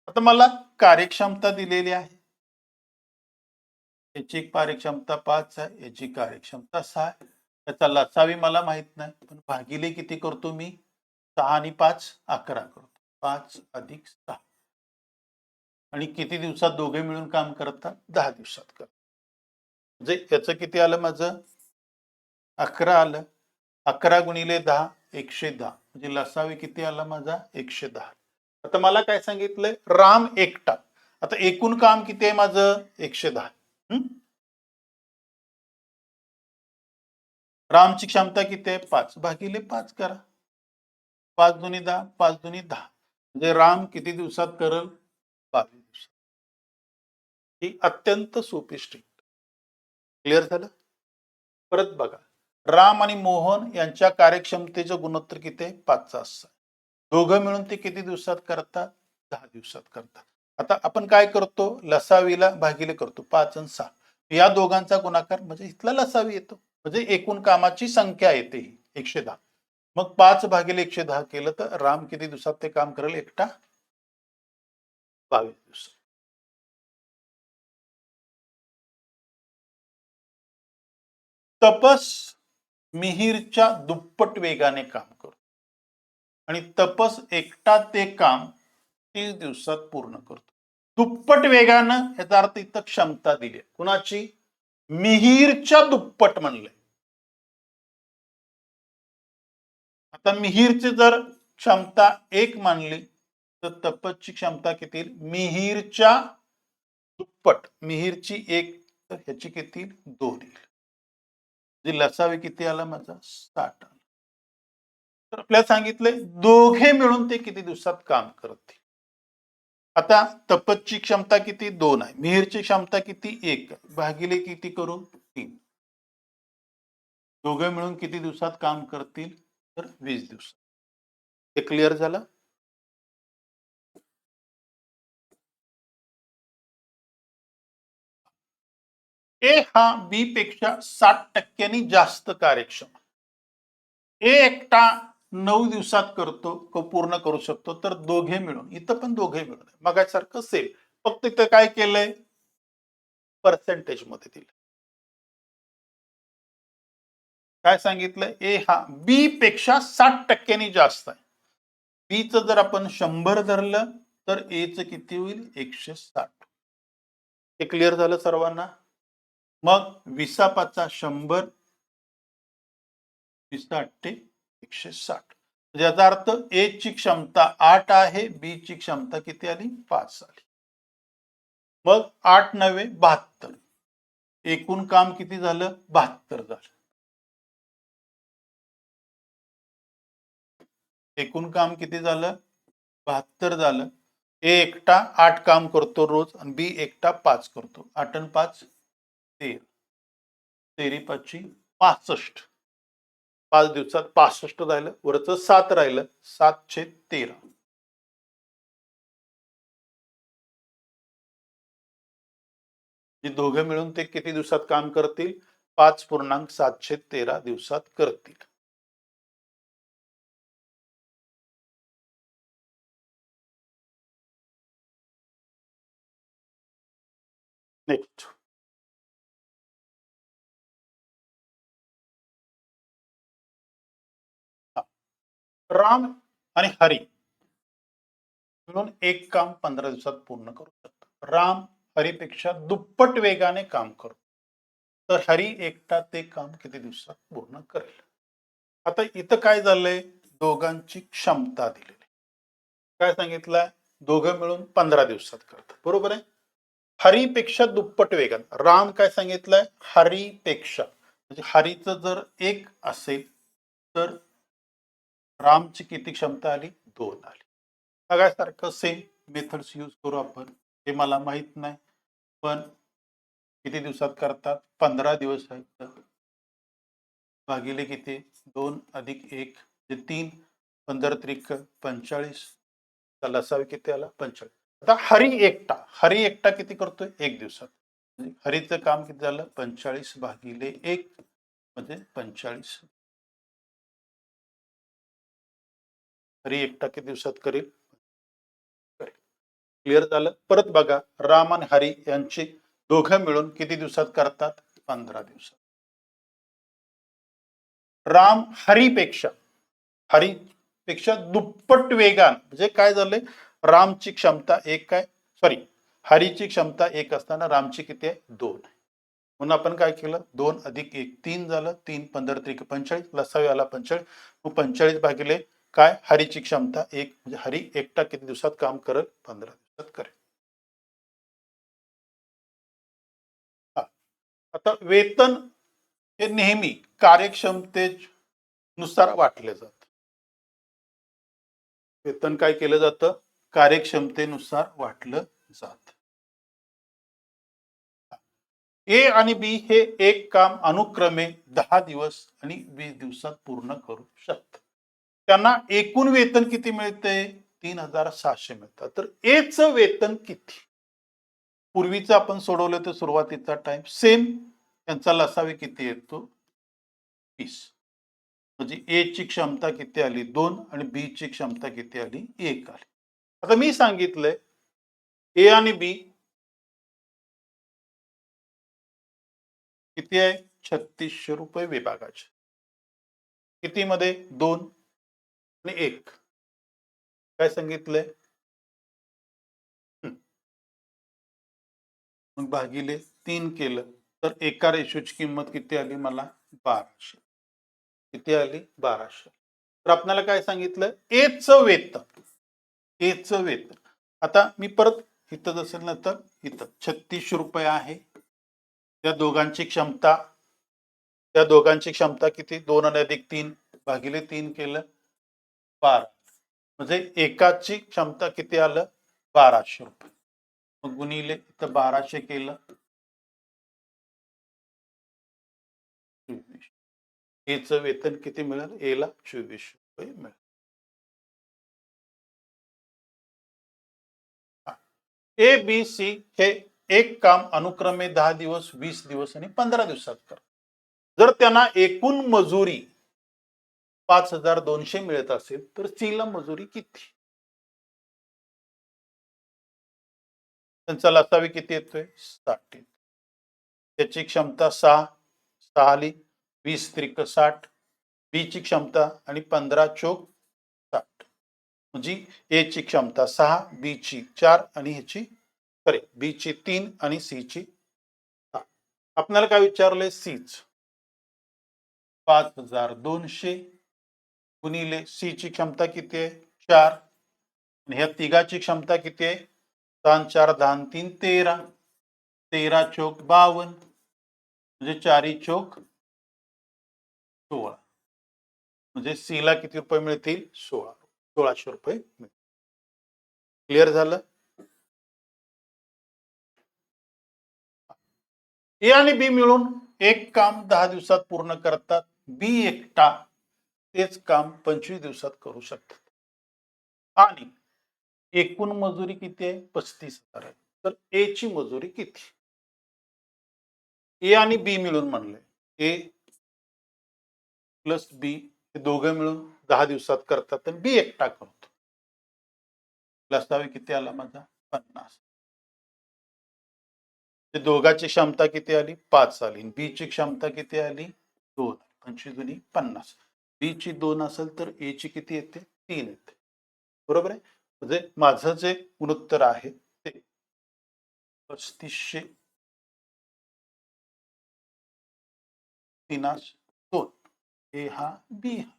आता मला कार्यक्षमता दिलेली आहे, याची कार्यक्षमता 5 आहे, याची कार्यक्षमता 6 आहे. त्याचा लसावी मला माहित नाही पण भागिले किती करतो मी 6 आणि 5 11 करतो 5 अधिक 6 आणि किती दिवसात दोघे मिळून काम करतात 10 दिवसात करतात. म्हणजे याचं किती आलं माझं 11 आलं. 11 गुणिले 10 110 म्हणजे लसावी किती आला माझा 110. आता मला काय सांगितलंय राम एकटा. आता एकूण काम किती आहे माझं 110. रामची क्षमता किती आहे 5 भागिले 5 करा. 5 दुनी 10 5 दुनी 10 म्हणजे राम किती दिवसात करल 22 दिवसात. ही अत्यंत सोपी स्ट्रिक्ट. क्लिअर झालं. परत बघा राम आणि मोहन यांच्या कार्यक्षमतेचं गुणोत्तर किती आहे 5:6. दोघं मिळून ते किती दिवसात करतात 10 दिवसात करतात. आता आपण काय करतो लसावीला भागिले करतो 5 आणि 6 या दोघांचा गुणाकार म्हणजे इथला लसावी येतो म्हणजे एकूण कामाची संख्या येते 110. मग 5 भागिले 110 केलं तर राम किती दिवसात ते काम करेल एकटा 22 दिवसात. तपस मिहिरच्या दुप्पट वेगाने काम करतो आणि तपस एकटा ते काम 30 दिवसात पूर्ण करतो. दुप्पट वेगानं याचा अर्थ इथं क्षमता दिली कुणाची मिहिरच्या दुप्पट म्हणलंय. आता मिहिरची जर क्षमता 1 मानली तर तपसची क्षमता किती मिहिरच्या दुप्पट. मिहिरची 1 तर ह्याची किती 2 येईल. जी लसावी किती आला माझा 60 आला. तर आपल्याला सांगितलंय दोघे मिळून ते किती दिवसात काम करतील. आता तपसची क्षमता किती 2 आहे, मिहिरची क्षमता किती 1 भागिले किती करू 3. दोघे मिळून किती दिवसात काम करतील तर 20 दिवसात. हे क्लिअर झालं. ए हा बी पेक्षा 60% जास्त कार्यक्षम. ए एकटा 9 दिवसात करतो पूर्ण करू शकतो तर दोघे मिळून इथं पण दोघे मिळून मगासारखं सेम फक्त इथं काय केलंय पर्सेंटेज मध्ये दिलं. काय सांगितलं ए हा बी पेक्षा 60% जास्त आहे. बीच जर आपण 100 धरलं तर एच किती होईल 160. हे क्लिअर झालं सर्वांना. मग 20 100 20 160 याचा अर्थ ए ची क्षमता 8 आहे, बी ची क्षमता किती आली 5 आली. मग 8 9 72 एकूण काम किती झालं? 72 झालं. एकूण काम किती झालं? 72 झालं. ए एकटा 8 काम करतो रोज आणि बी एकटा 5 करतो. 8 आणि 5 13. 13 पाची 65. 5 दिवसात 65 राहिलं. वरचं 7 राहिलं. 7/13. दोघं मिळून ते किती दिवसात काम करतील? 5.713 दिवसात करतील. नेक्स्ट. राम आणि हरी मिळून एक काम 15 दिवसात पूर्ण करू शकतो. राम हरीपेक्षा दुप्पट वेगाने काम करतो. तर हरी एकटा ते काम किती दिवसात पूर्ण करेल? आता इथं काय झालंय? दोघांची क्षमता दिलेली. काय सांगितलंय? दोघं मिळून 15 दिवसात करतात. बरोबर आहे? हरीपेक्षा दुप्पट वेगाने. राम काय सांगितलंय? हरीपेक्षा. म्हणजे हरीचं जर 1 असेल तर रामची किती क्षमता आली? 2 आली. सगळ्यासारखं सेम मेथड्स यूज करू आपण. हे मला माहित नाही, पण किती दिवसात करतात? 15 दिवस आहेत. भागिले किती? 2 अधिक 1 म्हणजे 3. 15 त्रिक 45. त्याला लसावी किती आला? 45. आता हरी एकटा किती करतोय? 1 दिवसात. म्हणजे हरीचं काम किती झालं? 45 भागिले 1 म्हणजे 45. हरी एकटा किती दिवसात करेल? क्लिअर झालं? परत बघा, राम आणि हरी यांचे दोघं मिळून किती दिवसात करतात? 15 दिवसात. राम हरीपेक्षा दुप्पट वेगान. म्हणजे काय झालंय? रामची क्षमता 1 आहे. सॉरी, हरीची क्षमता 1 असताना रामची किती आहे? 2 आहे. म्हणून आपण काय केलं? 2 अधिक 1 3 झालं. 3 15 त्रिक 45. लसावी आला 45. मग 45 भागिले काय? हरीची क्षमता 1 म्हणजे हरी एकटा किती दिवसात काम करेल? 15 दिवसात करेल. आता वेतन हे नेहमी कार्यक्षमतेनुसार वाटले जातं. वेतन काय केलं जातं? कार्यक्षमतेनुसार वाटलं जातं. ए आणि बी हे एक काम अनुक्रमे 10 दिवस आणि 20 दिवसात पूर्ण करू शकतात. त्यांना एकूण वेतन किती मिळते? 3,600 मिळतात. तर एचं वेतन किती? पूर्वीचं आपण सोडवलं तर सुरुवातीचा टाइम सेम. त्यांचा लसावी किती येतो? 20. म्हणजे ए ची क्षमता किती आली? 2 आणि बी ची क्षमता किती आली? 1 आली. आता मी सांगितलंय ए आणि बी किती आहे? 3600 रुपये विभागाचे. किती मध्ये? 2 आणि 1. काय सांगितलंय? मग भागिले 3 केलं तर एका रेशोची किंमत किती आली मला? 1200. किती आली? 1200. तर आपल्याला काय सांगितलं? एचं वेतन. आता मी परत इथं असेल ना तर इथं 3600 रुपये आहे. त्या दोघांची क्षमता किती? 2 आणि अधिक 3 भागिले 3 केलं 12. म्हणजे एकाची क्षमता किती आलं? 1200 रुपये. मग गुणिले इथं 1200 केलं 24. एचं वेतन किती मिळेल? एला 2400 रुपये मिळेल. ए बी सी हे एक काम अनुक्रमे 10 दिवस 20 दिवस आणि 15 दिवसात करतात. जर त्यांना एकूण मजुरी 5200 मिळत असेल तर सी ला मजुरी किती? त्यांचा लसावी किती येतोय? 60. त्याची क्षमता 6 आली. 20 त्रिक 60. बी ची क्षमता आणि 15 चोक 60. म्हणजे ए ची क्षमता 6, बी ची 4 आणि ह्याची बी ची 3 आणि सी ची 6. आपल्याला काय विचारलंय? सीच 5200 गुणिले सी ची क्षमता किती आहे? 4 आणि ह्या तिघाची क्षमता किती आहे? 3 4 10 3 13. 13 चोक 52. म्हणजे 4 चोक 16. म्हणजे सी ला किती रुपये मिळतील? 1600 रुपये मिळतील. क्लिअर झालं? ए आणि बी मिळून एक काम 10 दिवसात पूर्ण करतात. बी एकटा तेच काम 25 दिवसात करू शकतात. आणि एकूण मजुरी किती आहे? 35,000 आहे. तर ए ची मजुरी किती? ए आणि बी मिळून म्हणले. ए प्लस बी हे दोघं मिळून 10 दिवसात करतात आणि बी एकटा करतो. लसावी किती आला माझा? 50. ते दोघांची क्षमता किती आली? 5 आली. बी ची क्षमता किती आली? 2. 25 दुनी 50. बी ची 2 असेल तर ए ची किती येते? 3 येते. बरोबर आहे? म्हणजे माझं जे गुणोत्तर आहे ते 3500 3 2. ए हा बी हा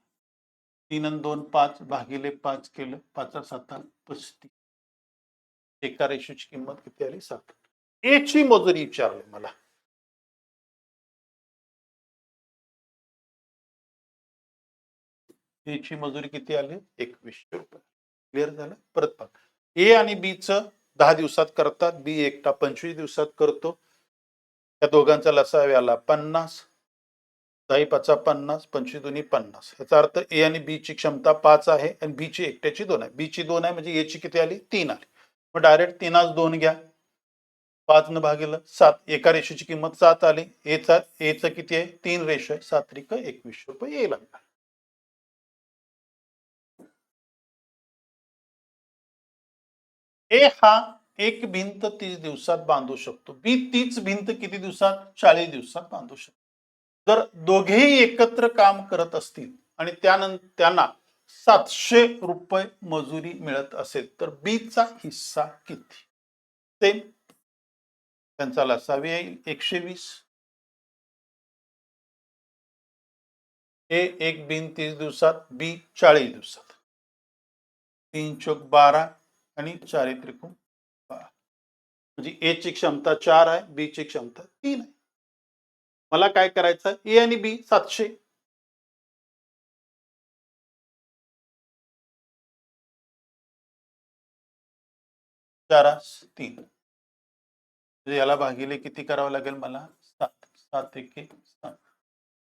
3 आणि 2 5 भागिले 5 केलं 5 7 35. एका रेषेची किंमत किती आली? 7. ए ची मजुरी विचारली मला. ए ची मजुरी किती आली? 2100 रुपये. क्लिअर झालं? परत पहा. ए आणि बी च 10 दिवसात करतात. बी एकटा 25 दिवसात करतो. त्या दोघांचा लसावी आला 50. 10 5 50, 25 दुनी 50. याचा अर्थ ए आणि बी ची क्षमता 5 आहे आणि बी ची एकट्याची 2 आहे. बी ची 2 आहे म्हणजे ए ची किती आली? 3 आली. मग डायरेक्ट 3 2 घ्या. 5 न भागिलं 7. एका रेषेची किंमत 7 आली. ए चं किती आहे? 3 रेषा आहे. 7 त्रिक 2100 रुपये ए लागणार. ए हा एक भिंत 30 दिवसात बांधू शकतो. बी तीच भिंत किती दिवसात? 40 दिवसात बांधू शकतो. जर दोघेही एकत्र काम करत असतील आणि त्यानंतर त्यांना 700 रुपये मजुरी मिळत असेल तर बी चा हिस्सा किती? सेम त्यांचा लसावी येईल 120. ए एक बिन 30 दिवसात, बी 40 दिवसात. 3 चोक 12 आणि 4 त्रिकोण 12. म्हणजे ए ची क्षमता 4 आहे, बी ची क्षमता 3 आहे. मला काय करायचं? ए आणि बी 700. चारास 3. म्हणजे याला भागिले किती करावं लागेल मला? 7. 7 एके 7.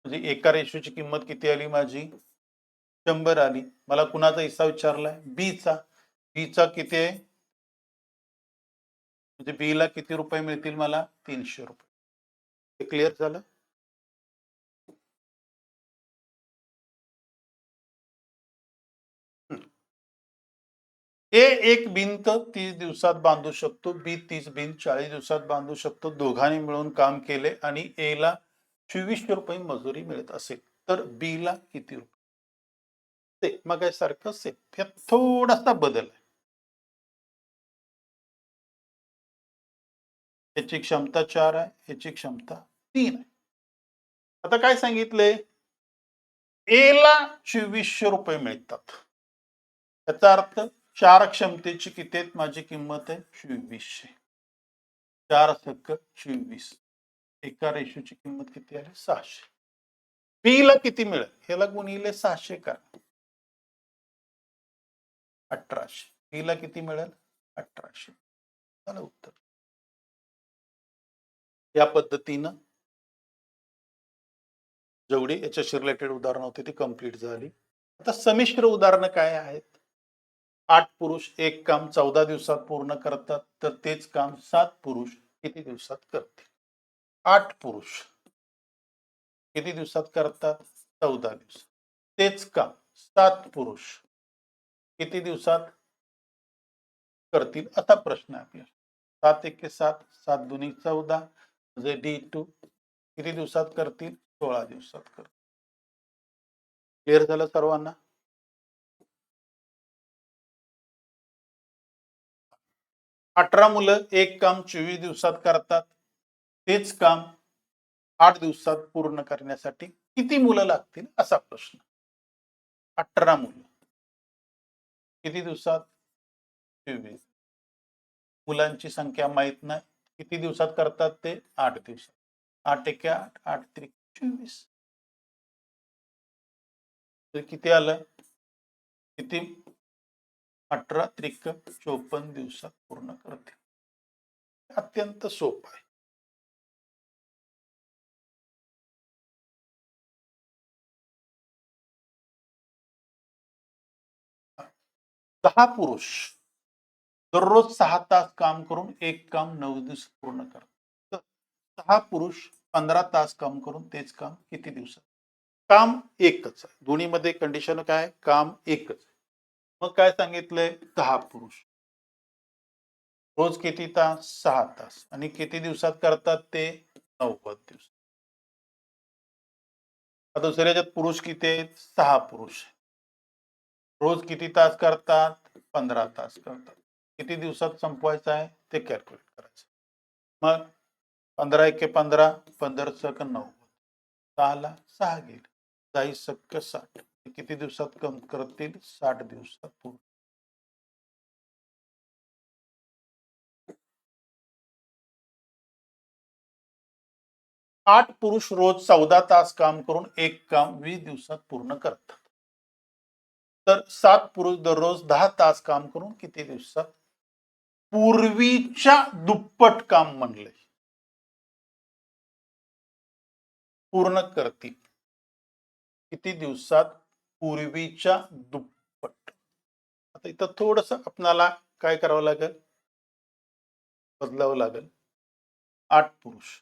म्हणजे एका रेषेची किंमत किती आली माझी? 100 आली. मला कुणाचा हिस्सा विचारलाय? बी चा. बी चा किती आहे? म्हणजे बी ला किती रुपये मिळतील मला? 300 रुपये. हे क्लिअर झालं? ए एक भिंत 30 दिवसात बांधू शकतो. बी 30 भिंत 40 दिवसात बांधू शकतो. दोघांनी मिळून काम केले आणि ए ला 2400 रुपये मजुरी मिळत असेल तर बी ला किती रुपये? ते मग सारखं सेम. यात थोडासा बदल आहे. याची क्षमता 4 आहे, याची क्षमता 3 आहे. आता काय सांगितलंय? ए ला 2400 रुपये मिळतात. याचा अर्थ 4 क्षमतेची किती आहेत? माझी किंमत आहे 2400. 4 सक 24. एका रेषेची किंमत किती आली? 600. बी ला किती मिळेल? ह्याला गुणिले 600 करा. 1800. बी ला किती मिळेल? 1800. झालं उत्तर. या पद्धतीनं जेवढी याच्याशी रिलेटेड उदाहरणं होती ती कंप्लीट झाली. आता संमिश्र उदाहरणं काय आहेत? 8 पुरुष एक काम 14 दिवसात पूर्ण करतात तर तेच काम 7 पुरुष किती दिवसात करतील? 8 पुरुष किती दिवसात करतात? 14 दिवसात. तेच काम 7 पुरुष किती दिवसात करतील असा प्रश्न आहे आपल्याला. 7 एके 7, 7 दुनी 14 म्हणजे D2 किती दिवसात करतील? 16 दिवसात करतील. क्लिअर झालं सर्वांना? 18 मुलं एक काम 24 दिवसात करतात. तेच काम 8 दिवसात पूर्ण करण्यासाठी किती मुलं लागतील असा प्रश्न. 18 मुलं किती दिवसात? 24. मुलांची संख्या माहित नाही. किती दिवसात करतात ते? 8 दिवसात. 8 एके 8, 8 त्रिक 24. तर किती आलं? किती? 18 त्रिक 54 दिवसात पूर्ण करते. अत्यंत सोपं आहे. दहा पुरुष दररोज 6 तास काम करून एक काम 9 दिवसात पूर्ण करतात. तर 6 पुरुष 15 तास काम करून तेच काम किती दिवसात? काम एकच आहे. दोन्हीमध्ये कंडिशन काय? काम एकच आहे. मग काय सांगितलंय? 10 पुरुष रोज किती तास? 6 तास आणि किती दिवसात करतात ते? 90 दिवस. आता दुसऱ्या याच्यात पुरुष किती आहेत? 6 पुरुष. रोज किती तास करतात? 15 तास करतात. किती दिवसात संपवायचं आहे ते कॅल्क्युलेट करायचं. मग 15 एके 15, 15 सक 90. 6ला 6 गेले. 6 सक्क 60. किती दिवसात कम करतील? 60 दिवसात पूर्ण. आठ पुरुष रोज 14 तास काम करून एक काम 20 दिवसात पूर्ण करतात. तर 7 पुरुष दररोज 10 तास काम करून किती दिवसात? पूर्वीच्या दुप्पट काम म्हणलंय. पूर्ण करतील. किती दिवसात? पूर्वीच्या दुप्पट. आता इथं थोडस आपणाला काय करावं लागेल? बदलावं लागेल. 8 पुरुष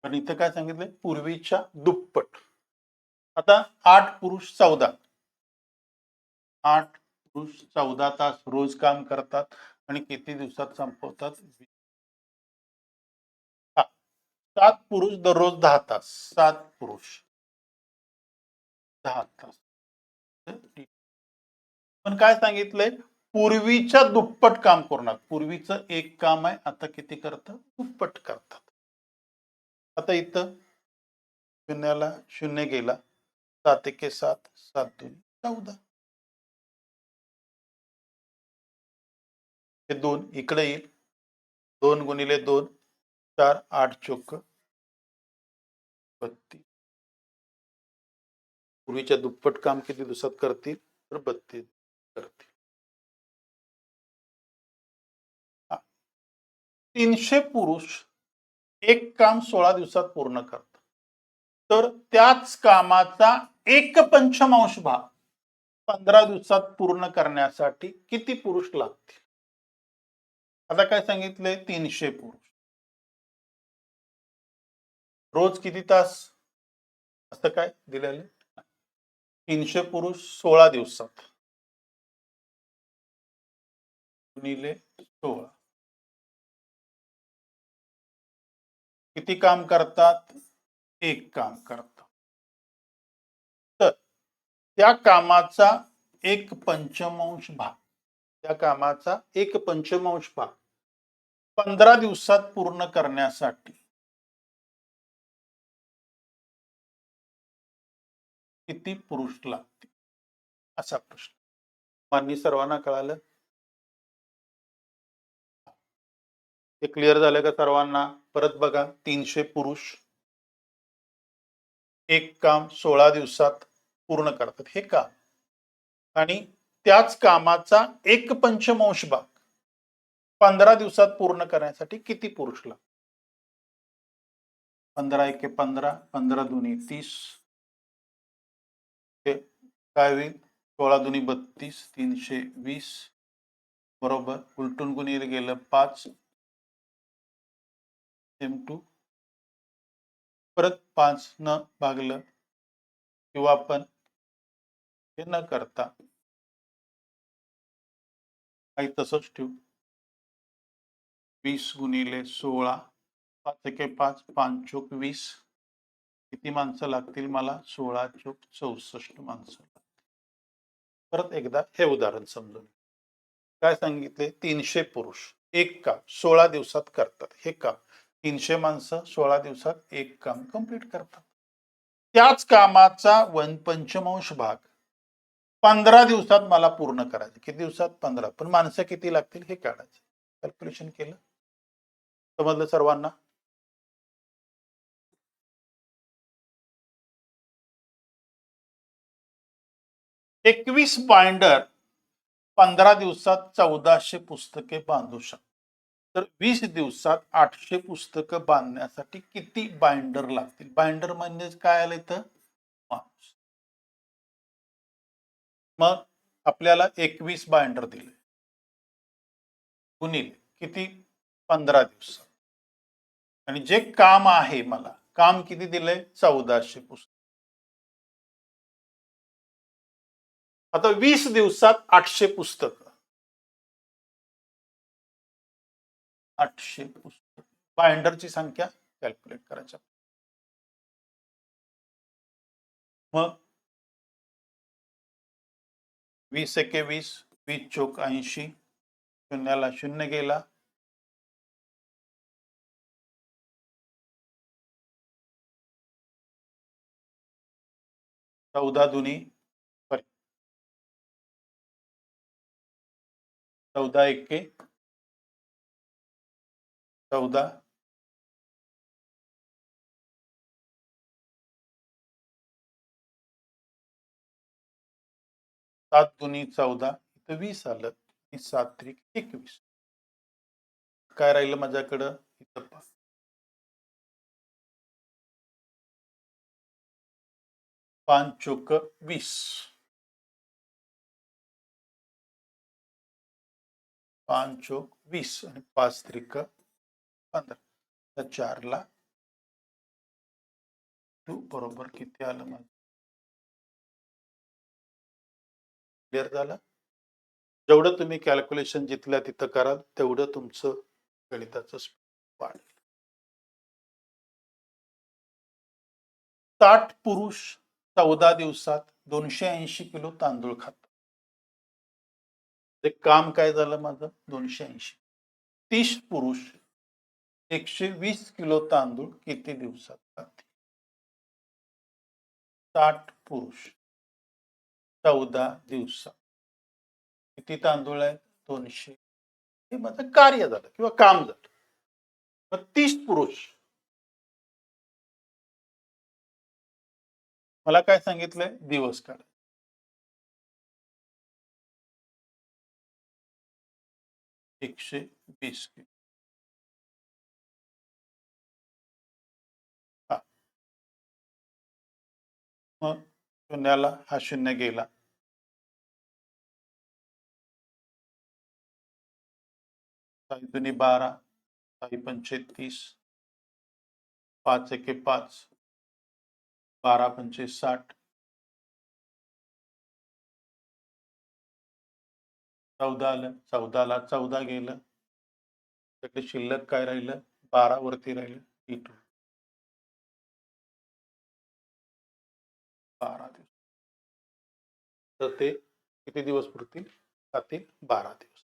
पण इथं काय सांगितलंय? पूर्वीच्या दुप्पट. आता 8 पुरुष 14. 8 पुरुष 14 तास रोज काम करतात आणि किती दिवसात संपवतात? 7 पुरुष दररोज 10 तास. 7 पुरुष 10 तास. पण काय सांगितलंय? पूर्वीच्या दुप्पट काम करणार. पूर्वीचं एक काम आहे, आता किती करतात? दुप्पट करतात. आता इथं शून्याला शून्य गेला. 7 एके 7, 7 दोन्ही 14. हे 2 इकडे येईल. 2 गुणिले 2 4, 8 चोक 32. पूर्वीच्या दुप्पट काम किती दिवसात करतील? तर 32 करतील. 300 पुरुष एक काम 16 दिवसात पूर्ण करतात. तर त्याच कामाचा एक पंचमांश भाग 15 दिवसात पूर्ण करण्यासाठी किती पुरुष लागतील? आता काय सांगितलंय? 300 पुरुष रोज किती तास? असं काय दिलेलं? 300 पुरुष 16 दिवसात गुणिले 16 किती काम करतात? एक काम करतात. तर त्या कामाचा एक पंचमांश भाग, त्या कामाचा एक पंचमांश भाग 15 दिवसात पूर्ण करण्यासाठी किती पुरुष लागतील? असा प्रश्न. मान्य सर्वांना कळालं? हे क्लिअर झालं का सर्वांना? परत बघा. 300 पुरुष एक काम 16 दिवसात पूर्ण करतात. हे काम आणि त्याच कामाचा एक पंचमांश भाग 15 दिवसात पूर्ण करण्यासाठी किती पुरुष लागतात? 15 एके 15, 15 दुनी 30. काय होईल? 16 दुनी 32, 320 बरोबर. उलटून गुणिले गेलं 5 M2. परत 5 न भागलं किंवा आपण हे न करता काही तसंच ठेवू. 20 गुणिले 16, 5 एके 5, 5 चोक 20. किती माणसं लागतील मला? 16 चोक 64 माणसं. परत एकदा हे उदाहरण समजून. काय सांगितले? 300 पुरुष एक काम 16 दिवसात करतात. हे काम 300 माणसं 16 दिवसात एक काम कंप्लीट करतात. त्याच कामाचा पंचमांश भाग 15 दिवसात मला पूर्ण करायचं. किती दिवसात? 15. पण माणसं किती लागतील हे काढायचं. कॅल्क्युलेशन केलं. समजलं सर्वांना? 21 बाइंडर 15 दिवसात 1400 पुस्तके बांधू शकतात. तर 20 दिवसात 800 पुस्तकं बांधण्यासाठी किती बाइंडर लागतील? बाइंडर म्हणजे काय आलं इथं? माणूस. मग आपल्याला 21 बाइंडर दिले. गुणिले किती? 15 दिवसात. आणि जे काम आहे मला, काम किती दिलंय? 1400 पुस्तक. आता 20 दिवसात 800 पुस्तकं. 800 पुस्तक. बाइंडरची संख्या कॅल्क्युलेट करायची. मग 20 एके 20, 20 चोक 80, शून्याला शून्य गेला. चौदा दुनी 14 एके 14, 7 दुनी 14, इथं 20 आलं आणि 7 त्रिक 21. काय राहिलं माझ्याकडं? इथं 5 चोक 20, 5 चोक 20 आणि 5 त्रिक 15. तर 4 ला 2 बरोबर किती आलं माझं? क्लिअर झालं? जेवढं तुम्ही कॅल्क्युलेशन जिथल्या तिथं कराल तेवढं तुमचं गणिताचं वाढेल. 60 पुरुष 14 दिवसात 280 किलो तांदूळ खातात. ते काम काय झालं माझं? 280. 30 पुरुष 120 किलो तांदूळ किती दिवसात खातील? 60 पुरुष 14 दिवसात किती तांदूळ आहेत? 200. हे माझं कार्य झालं किंवा काम झालं. मग 30 पुरुष मला काय सांगितलंय? दिवस काढ. 120 किलो. मग शून्याला हा शून्य गेला. साई दुनी 12, साई पंचे 30, 5 एके 5, 12 पंचे 60, 14 आलं. 14 ला 14 गेलं. त्याकडे शिल्लक काय राहिलं? 12 वरती राहिलं. E2 12 दिवस. तर ते किती दिवस पुरतील? जातील 12 दिवस.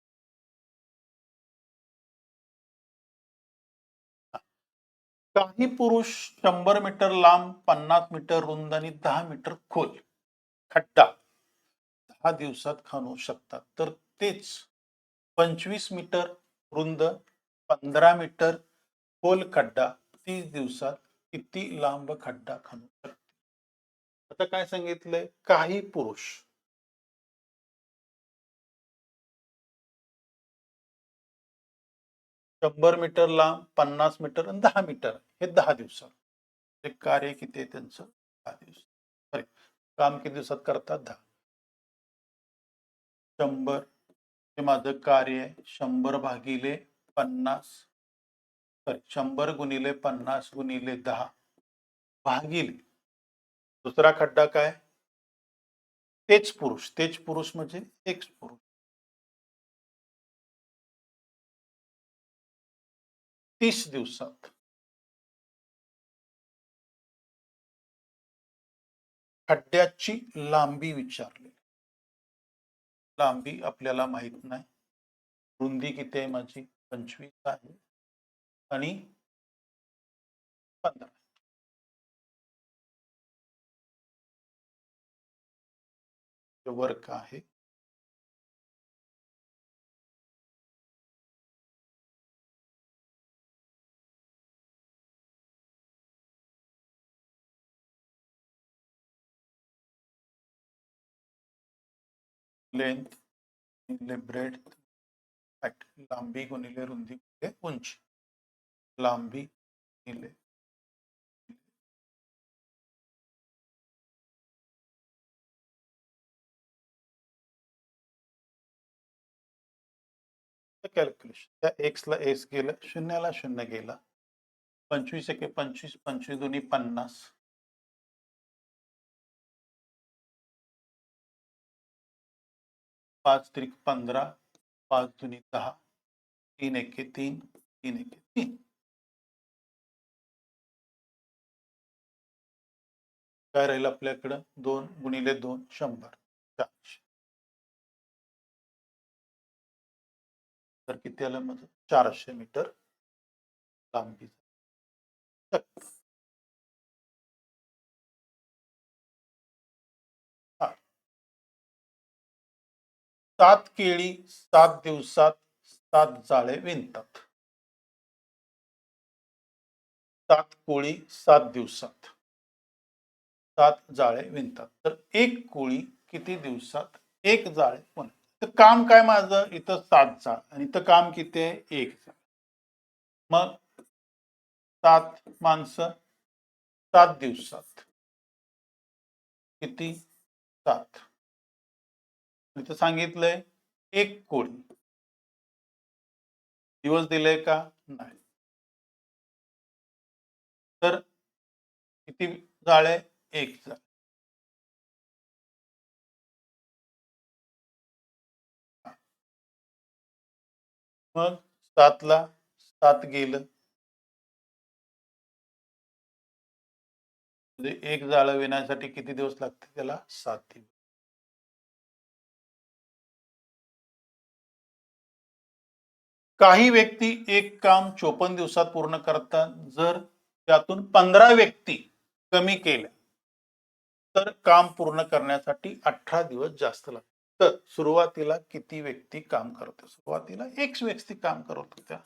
काही पुरुष 100 मीटर लांब, 50 मीटर रुंद आणि 10 मीटर खोल खड्डा 10 दिवसात खणू शकतात. तर तेच 25 मीटर रुंद, 15 मीटर खोल खड्डा 30 दिवसात किती लांब खड्डा खणू शकतात? आता काय सांगितलंय? काही पुरुष 100 मीटर लांब, 50 मीटर आणि 10 मीटर हे 10 दिवसात. ते कार्य किती आहे त्यांचं? 10 दिवस. सॉरी, काम किती दिवसात करतात? 10. 100 हे माझं कार्य आहे. 100 भागिले 50, सॉरी 100 गुणिले 50 गुणिले 10 भागिले दुसरा खड्डा काय? तेच पुरुष. तेच पुरुष म्हणजे एक्स पुरुष. 30 दिवसात खड्ड्याची लांबी विचारली. लांबी आपल्याला माहित नाही. रुंदी किती आहे माझी 25 आहे आणि 15 वर्क आहे. लेंथ गुणिले ब्रेड लांबी गुणिले रुंदी गुणिले उंची. लांबी गुणिले कॅल्क्युलेशन. त्या एक्स ला एक्स गेलं, शून्याला शून्य गेला. 25 एके 25, 25 दोन्ही 50. 5 त्रिक 15, 5 दुनी 10, 3 एके 3, 3 एके 3. काय राहील आपल्याकडं 2 गुणिले 2 100, 400. तर किती आलं माझं 400 मीटर लांबी. 7 केळी 7 दिवसात 7 जाळे विणतात. 7 कोळी 7 दिवसात 7 जाळे विणतात. तर एक कोळी किती दिवसात एक जाळे विणतात? तर काम काय माझं इथं 7 जाळ आणि इथं काम किती आहे 1 जाळ. मग 7 माणसं 7 दिवसात किती 7. इथं सांगितलंय एक कोळी. दिवस दिले का नाही. तर किती जाळे 1 जाळ. मग 7 ला 7 गेलं म्हणजे एक जाळं विणायसाठी किती दिवस लागते त्याला 7 दिवस. काही व्यक्ती एक काम 54 दिवसात पूर्ण करतात. जर त्यातून 15 व्यक्ती कमी केल्या तर काम पूर्ण करण्यासाठी 18 दिवस जास्त लागतात. तर सुरुवातीला किती व्यक्ती काम करत? सुरुवातीला एक व्यक्ती काम करत होत्या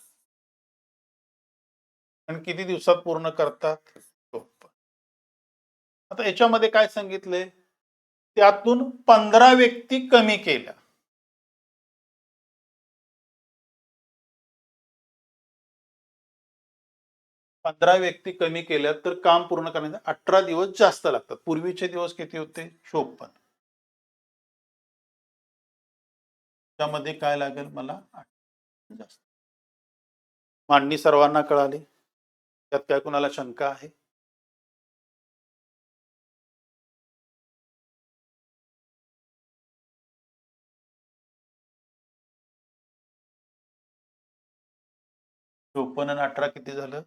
आणि किती दिवसात पूर्ण करतात? आता याच्यामध्ये काय सांगितलंय त्यातून 15 व्यक्ती कमी केल्या. पंधरा व्यक्ती कमी केल्या तर काम पूर्ण करण्यासाठी 18 दिवस जास्त लागतात. पूर्वीचे दिवस किती होते 54. त्यामध्ये काय लागेल मला जास्त. मांडणी सर्वांना कळाली. त्यात काय कुणाला शंका आहे? चोपन्न आणि 18 किती झालं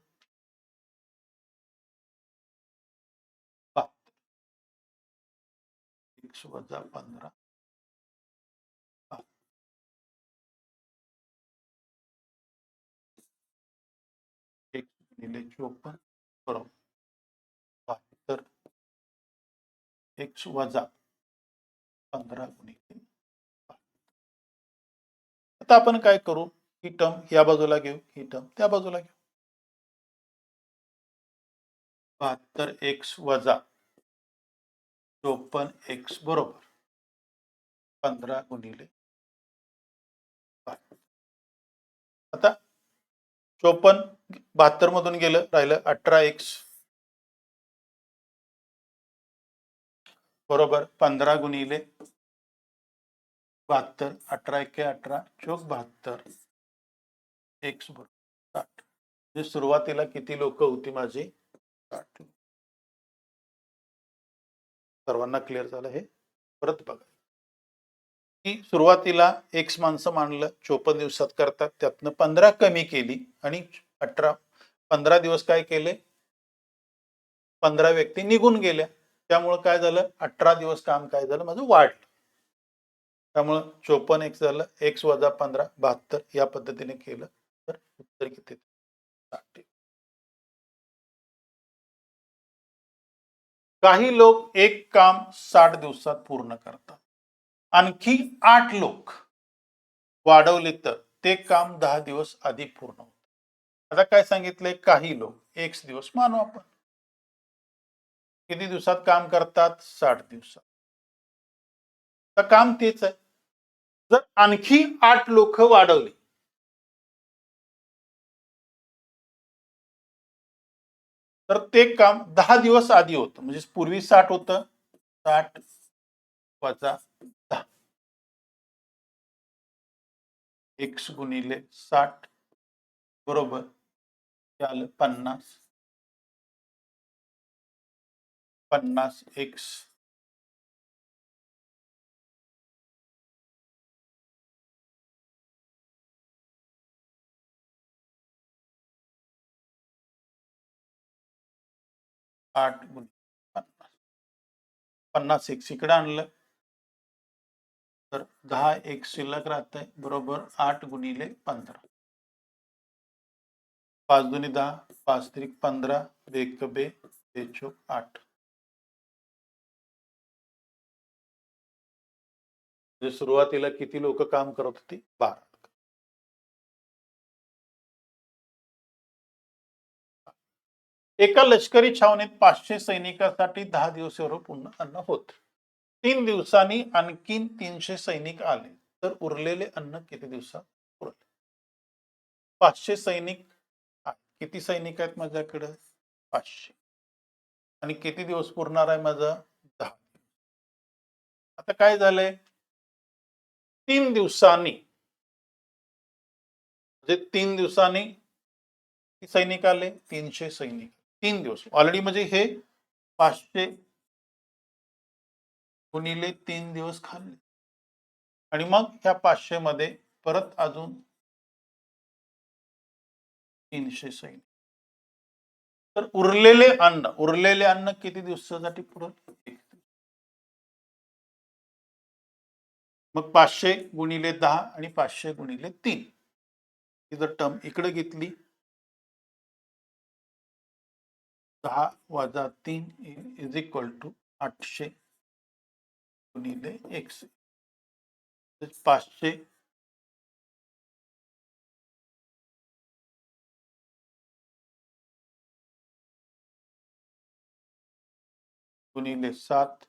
1 वजा 15 1 गुणिले 54 बरोबर. तर 1 वजा 15 गुणिले. आता आपण काय करू ही टर्म या बाजूला घेऊ ही टर्म त्या बाजूला घेऊ. 72x वजा 54x बरोबर 15 गुणिले. आता 54 72 मधून गेलं राहिलं 18x बरोबर 15 गुणिले 72. 18 एके 18 चोक 72 x बरोबर 60. म्हणजे सुरुवातीला किती लोक होती माझी 60. सर्वांना क्लिअर झालं हे परत बघा की सुरुवातीला x माणसं मानलं 54 दिवसात करतात त्यातनं 15 कमी केली आणि 15 दिवस काय केले 15 व्यक्ती निघून गेल्या. त्यामुळे काय झालं 18 दिवस काम काय झालं माझं वाढलं. त्यामुळं 54 x झालं, x वजा 15 72 या पद्धतीने केलं तर उत्तर किती? 60. काही लोक एक काम 60 दिवसात पूर्ण करतात. आणखी 8 लोक वाढवले तर ते काम 10 दिवस आधी पूर्ण होतं. आता काय सांगितलंय? काही लोक, एक्स दिवस मानू आपण. किती दिवसात काम करतात? 60 दिवसात. तर काम तेच आहे. जर आणखी 8 लोक वाढवली तर ते काम 10 दिवस आधी होतं. म्हणजे पूर्वी 60 होतं. 60 वजा 10 x गुणिले 60 बरोबर हे आलं 50. 50 x 8 गुणिले 50. 50 x इकडे आणलं तर 10 x शिल्लक राहतंय बरोबर 8 गुणिले 15. 5 दुनी 10, 5 त्रिक 15, 2 बे, 2 चोक 8. म्हणजे सुरुवातीला किती लोक काम करत होती? 12. एका लष्करी छावणीत 500 सैनिकांसाठी 10 दिवस एवढं पूर्ण अन्न होत. 3 दिवसांनी आणखीन 300 सैनिक आले तर उरलेले अन्न किती दिवसात पुरेल? 500 सैनिक आहेत. किती सैनिक आहेत माझ्याकडे? 500. आणि किती दिवस पुरणार आहे माझं? 10. आता काय झालंय? 3 दिवसांनी म्हणजे 3 दिवसांनी किती सैनिक आले? 300 सैनिक. 3 दिवस ऑलरेडी म्हणजे हे 500 गुणिले 3 दिवस खाल्ले आणि मग ह्या 500 मध्ये परत अजून 300 सैनिक. तर उरलेले अन्न किती दिवसासाठी पुरेल? मग 500 गुणिले 10 आणि 500 गुणिले 3 ही जर टर्म इकडे घेतली 10 वजा 3 इज इक्वल टू 800 गुणिले x. 500 गुणिले 7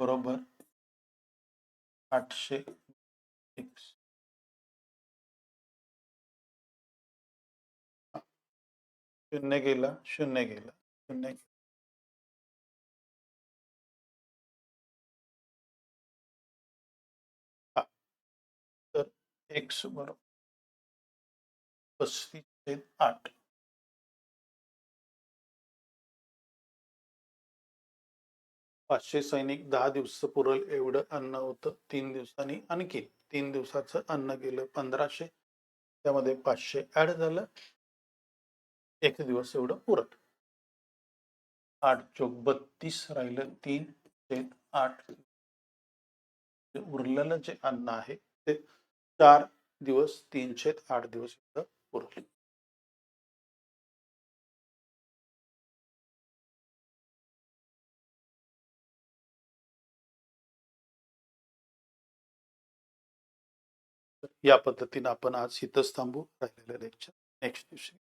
बरोबर 800 x. शून्य गेला, शून्य गेला, शून्य. तर x बरोबर 35/8. 500 सैनिक 10 दिवस पुरेल एवढं अन्न होतं. 3 दिवसांनी आणखी 3 दिवसाचं अन्न गेलं 1500. त्यामध्ये 500 ऍड झालं. 1 दिवस एवढं पुरत. 8 चोक 32 राहिलं 3/8. उरलेलं जे अन्न आहे ते 4 दिवस 3/8 दिवस इथं पुरल. या पद्धतीने आपण आज इथंच थांबू. राहिलेलं लेक्चर नेक्स्ट दिवशी